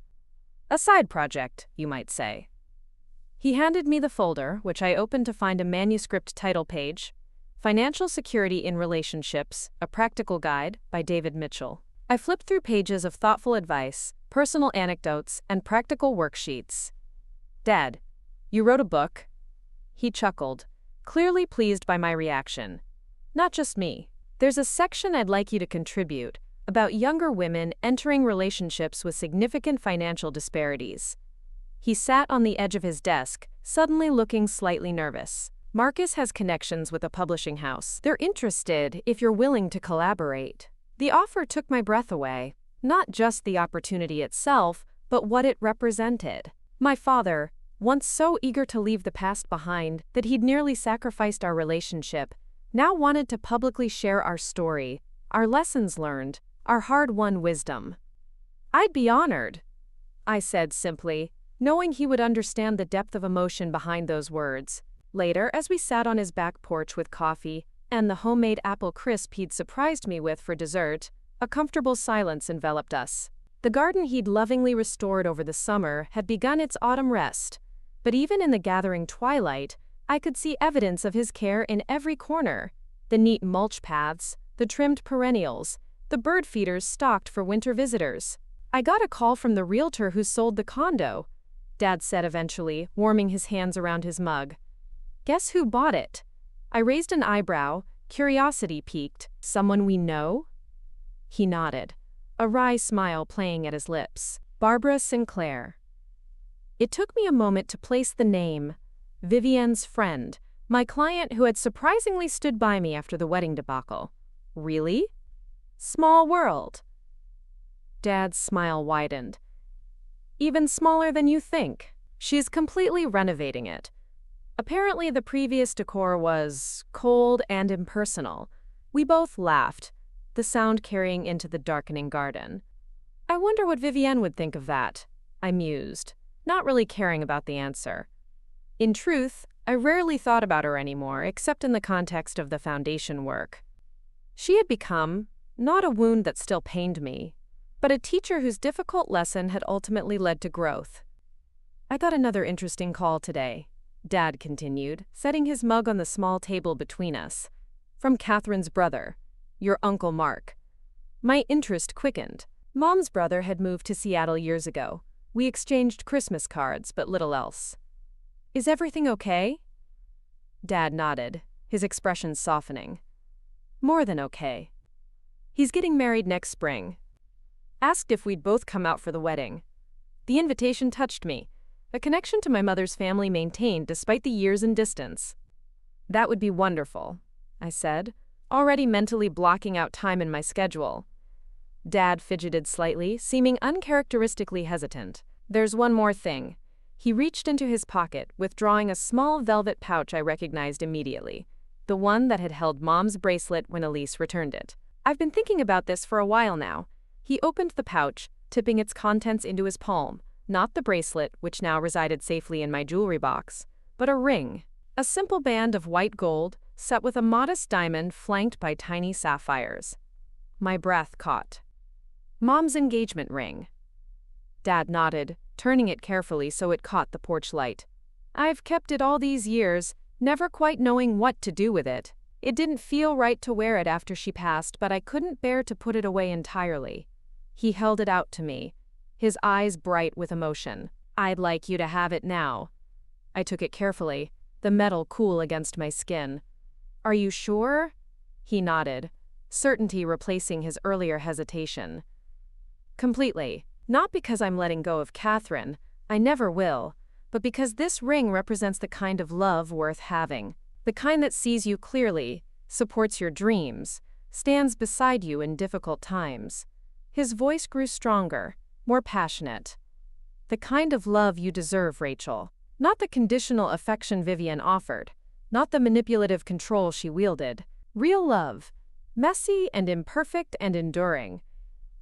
A side project, you might say." He handed me the folder, which I opened to find a manuscript title page, Financial Security in Relationships, A Practical Guide by David Mitchell. I flipped through pages of thoughtful advice, personal anecdotes, and practical worksheets. "Dad, you wrote a book?" He chuckled, clearly pleased by my reaction. "Not just me. There's a section I'd like you to contribute about younger women entering relationships with significant financial disparities." He sat on the edge of his desk, suddenly looking slightly nervous. "Marcus has connections with a publishing house. They're interested if you're willing to collaborate." The offer took my breath away, not just the opportunity itself, but what it represented. My father, once so eager to leave the past behind that he'd nearly sacrificed our relationship, now wanted to publicly share our story, our lessons learned, our hard-won wisdom. "I'd be honored," I said simply, knowing he would understand the depth of emotion behind those words. Later, as we sat on his back porch with coffee and the homemade apple crisp he'd surprised me with for dessert, a comfortable silence enveloped us. The garden he'd lovingly restored over the summer had begun its autumn rest, but even in the gathering twilight, I could see evidence of his care in every corner: the neat mulch paths, the trimmed perennials, the bird feeders stocked for winter visitors. "I got a call from the realtor who sold the condo," Dad said eventually, warming his hands around his mug. "Guess who bought it?" I raised an eyebrow, curiosity piqued. "Someone we know?" He nodded, a wry smile playing at his lips. Barbara Sinclair. It took me a moment to place the name. Vivienne's friend, my client who had surprisingly stood by me after the wedding debacle. Really? Small world. Dad's smile widened. Even smaller than you think. She's completely renovating it. Apparently the previous decor was cold and impersonal. We both laughed, the sound carrying into the darkening garden. I wonder what Vivienne would think of that, I mused, not really caring about the answer. In truth, I rarely thought about her anymore, except in the context of the foundation work. She had become, not a wound that still pained me, but a teacher whose difficult lesson had ultimately led to growth. I got another interesting call today, Dad continued, setting his mug on the small table between us. From Catherine's brother, your Uncle Mark. My interest quickened. Mom's brother had moved to Seattle years ago. We exchanged Christmas cards, but little else. Is everything okay? Dad nodded, his expression softening. More than okay. He's getting married next spring. Asked if we'd both come out for the wedding. The invitation touched me, a connection to my mother's family maintained despite the years and distance. That would be wonderful, I said, already mentally blocking out time in my schedule. Dad fidgeted slightly, seeming uncharacteristically hesitant. There's one more thing. He reached into his pocket, withdrawing a small velvet pouch I recognized immediately, the one that had held Mom's bracelet when Elise returned it. I've been thinking about this for a while now. He opened the pouch, tipping its contents into his palm, not the bracelet, which now resided safely in my jewelry box, but a ring. A simple band of white gold, set with a modest diamond flanked by tiny sapphires. My breath caught. Mom's engagement ring. Dad nodded, turning it carefully so it caught the porch light. I've kept it all these years, never quite knowing what to do with it. It didn't feel right to wear it after she passed, but I couldn't bear to put it away entirely. He held it out to me, his eyes bright with emotion. I'd like you to have it now. I took it carefully, the metal cool against my skin. Are you sure? He nodded, certainty replacing his earlier hesitation. Completely. Not because I'm letting go of Catherine, I never will, but because this ring represents the kind of love worth having. The kind that sees you clearly, supports your dreams, stands beside you in difficult times. His voice grew stronger, more passionate. The kind of love you deserve, Rachel. Not the conditional affection Vivienne offered, not the manipulative control she wielded. Real love, messy and imperfect and enduring.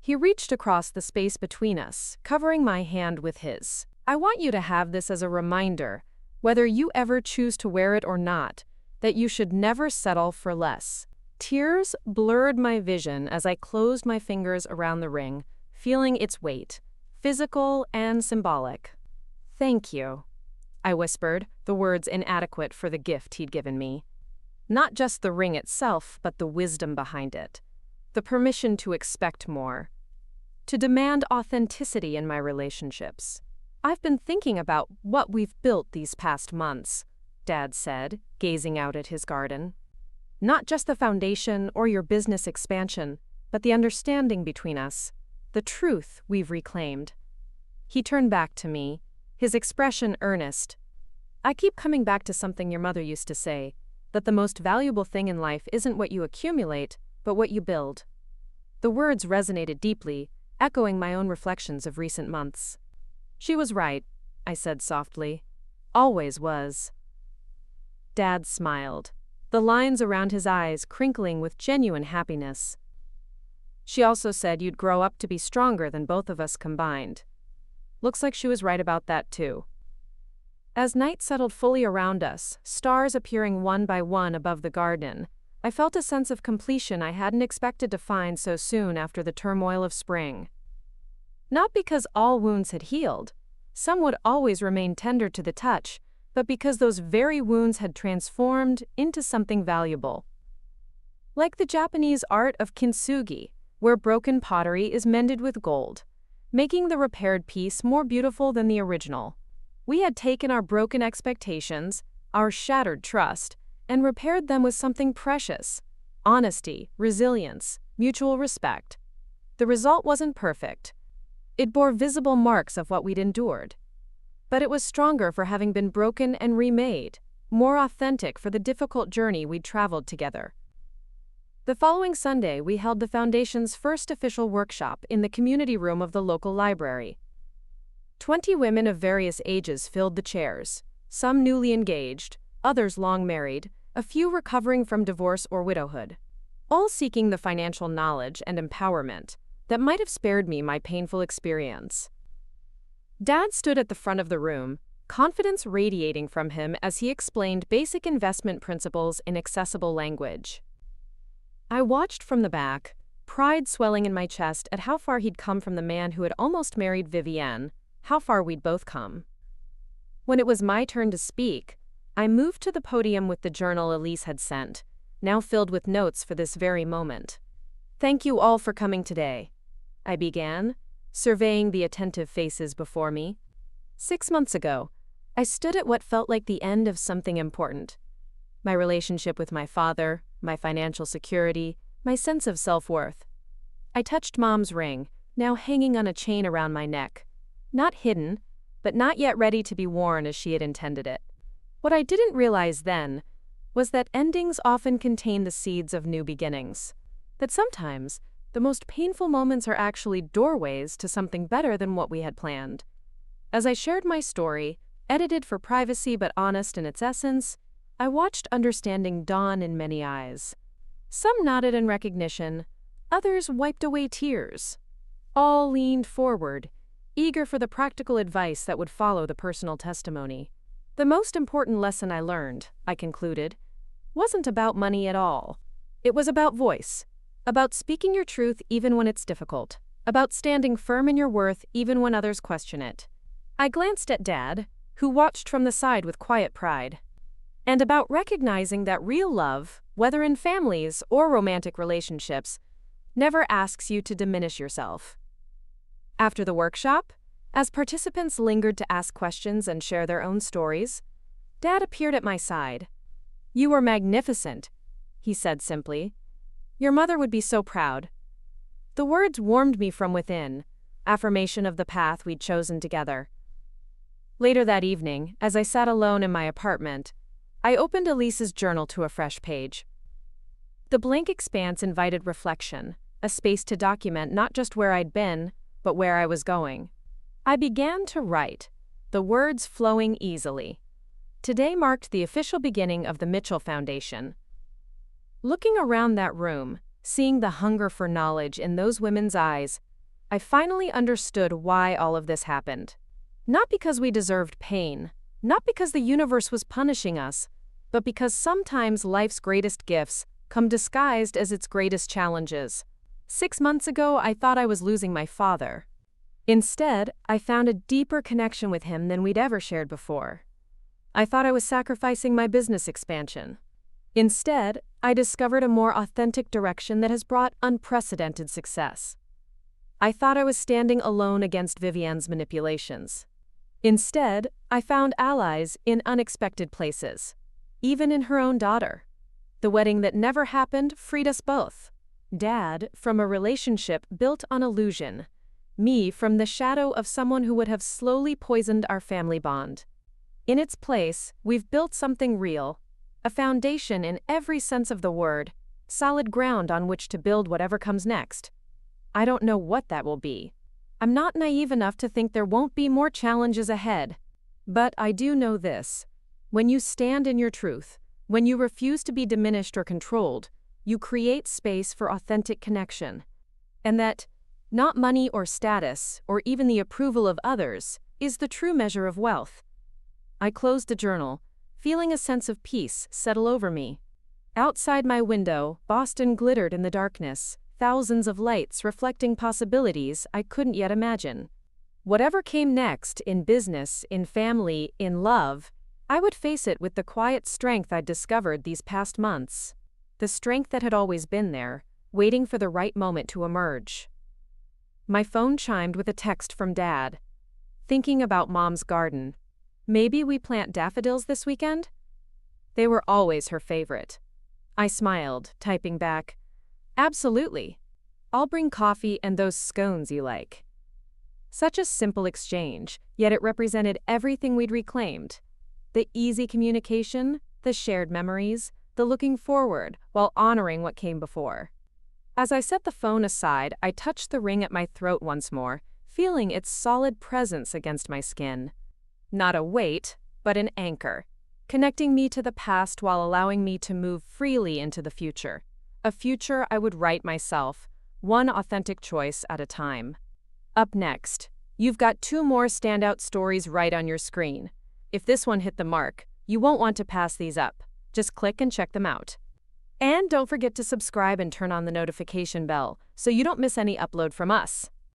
He reached across the space between us, covering my hand with his. I want you to have this as a reminder, whether you ever choose to wear it or not, that you should never settle for less. Tears blurred my vision as I closed my fingers around the ring, feeling its weight, physical and symbolic. Thank you, I whispered, the words inadequate for the gift he'd given me. Not just the ring itself, but the wisdom behind it. The permission to expect more. To demand authenticity in my relationships. I've been thinking about what we've built these past months, Dad said, gazing out at his garden. Not just the foundation or your business expansion, but the understanding between us, the truth we've reclaimed. He turned back to me, his expression earnest. I keep coming back to something your mother used to say, that the most valuable thing in life isn't what you accumulate, but what you build. The words resonated deeply, echoing my own reflections of recent months. She was right, I said softly. Always was. Dad smiled, the lines around his eyes crinkling with genuine happiness. She also said you'd grow up to be stronger than both of us combined. Looks like she was right about that too. As night settled fully around us, stars appearing one by one above the garden, I felt a sense of completion I hadn't expected to find so soon after the turmoil of spring. Not because all wounds had healed, some would always remain tender to the touch, but because those very wounds had transformed into something valuable. Like the Japanese art of kintsugi, where broken pottery is mended with gold, making the repaired piece more beautiful than the original. We had taken our broken expectations, our shattered trust, and repaired them with something precious: honesty, resilience, mutual respect. The result wasn't perfect. It bore visible marks of what we'd endured. But it was stronger for having been broken and remade, more authentic for the difficult journey we'd traveled together. The following Sunday, we held the Foundation's first official workshop in the community room of the local library. 20 women of various ages filled the chairs, some newly engaged, others long married, a few recovering from divorce or widowhood, all seeking the financial knowledge and empowerment that might have spared me my painful experience. Dad stood at the front of the room, confidence radiating from him as he explained basic investment principles in accessible language. I watched from the back, pride swelling in my chest at how far he'd come from the man who had almost married Vivienne, how far we'd both come. When it was my turn to speak, I moved to the podium with the journal Elise had sent, now filled with notes for this very moment. "Thank you all for coming today," I began, surveying the attentive faces before me. 6 months ago, I stood at what felt like the end of something important. My relationship with my father, my financial security, my sense of self-worth. I touched Mom's ring, now hanging on a chain around my neck. Not hidden, but not yet ready to be worn as she had intended it. What I didn't realize then was that endings often contain the seeds of new beginnings. That sometimes, the most painful moments are actually doorways to something better than what we had planned. As I shared my story, edited for privacy but honest in its essence, I watched understanding dawn in many eyes. Some nodded in recognition, others wiped away tears. All leaned forward, eager for the practical advice that would follow the personal testimony. The most important lesson I learned, I concluded, wasn't about money at all. It was about voice, about speaking your truth even when it's difficult, about standing firm in your worth even when others question it. I glanced at Dad, who watched from the side with quiet pride, and about recognizing that real love, whether in families or romantic relationships, never asks you to diminish yourself. After the workshop, as participants lingered to ask questions and share their own stories, Dad appeared at my side. "You were magnificent," he said simply. "Your mother would be so proud." The words warmed me from within, affirmation of the path we'd chosen together. Later that evening, as I sat alone in my apartment, I opened Elise's journal to a fresh page. The blank expanse invited reflection, a space to document not just where I'd been, but where I was going. I began to write, the words flowing easily. Today marked the official beginning of the Mitchell Foundation. Looking around that room, seeing the hunger for knowledge in those women's eyes, I finally understood why all of this happened. Not because we deserved pain, not because the universe was punishing us, but because sometimes life's greatest gifts come disguised as its greatest challenges. 6 months ago, I thought I was losing my father. Instead, I found a deeper connection with him than we'd ever shared before. I thought I was sacrificing my business expansion. Instead, I discovered a more authentic direction that has brought unprecedented success. I thought I was standing alone against Vivienne's manipulations. Instead, I found allies in unexpected places, even in her own daughter. The wedding that never happened freed us both. Dad from a relationship built on illusion, me from the shadow of someone who would have slowly poisoned our family bond. In its place, we've built something real, a foundation in every sense of the word, solid ground on which to build whatever comes next. I don't know what that will be. I'm not naive enough to think there won't be more challenges ahead. But I do know this. When you stand in your truth, when you refuse to be diminished or controlled, you create space for authentic connection. And that, not money or status, or even the approval of others, is the true measure of wealth. I closed the journal, feeling a sense of peace settle over me. Outside my window, Boston glittered in the darkness, thousands of lights reflecting possibilities I couldn't yet imagine. Whatever came next, in business, in family, in love, I would face it with the quiet strength I'd discovered these past months. The strength that had always been there, waiting for the right moment to emerge. My phone chimed with a text from Dad. Thinking about Mom's garden. Maybe we plant daffodils this weekend? They were always her favorite. I smiled, typing back, "Absolutely." I'll bring coffee and those scones you like. Such a simple exchange, yet it represented everything we'd reclaimed. The easy communication, the shared memories, the looking forward while honoring what came before. As I set the phone aside, I touched the ring at my throat once more, feeling its solid presence against my skin. Not a weight, but an anchor, connecting me to the past while allowing me to move freely into the future. A future I would write myself, one authentic choice at a time. Up next, you've got 2 more standout stories right on your screen. If this one hit the mark, you won't want to pass these up. Just click and check them out. And don't forget to subscribe and turn on the notification bell so you don't miss any upload from us.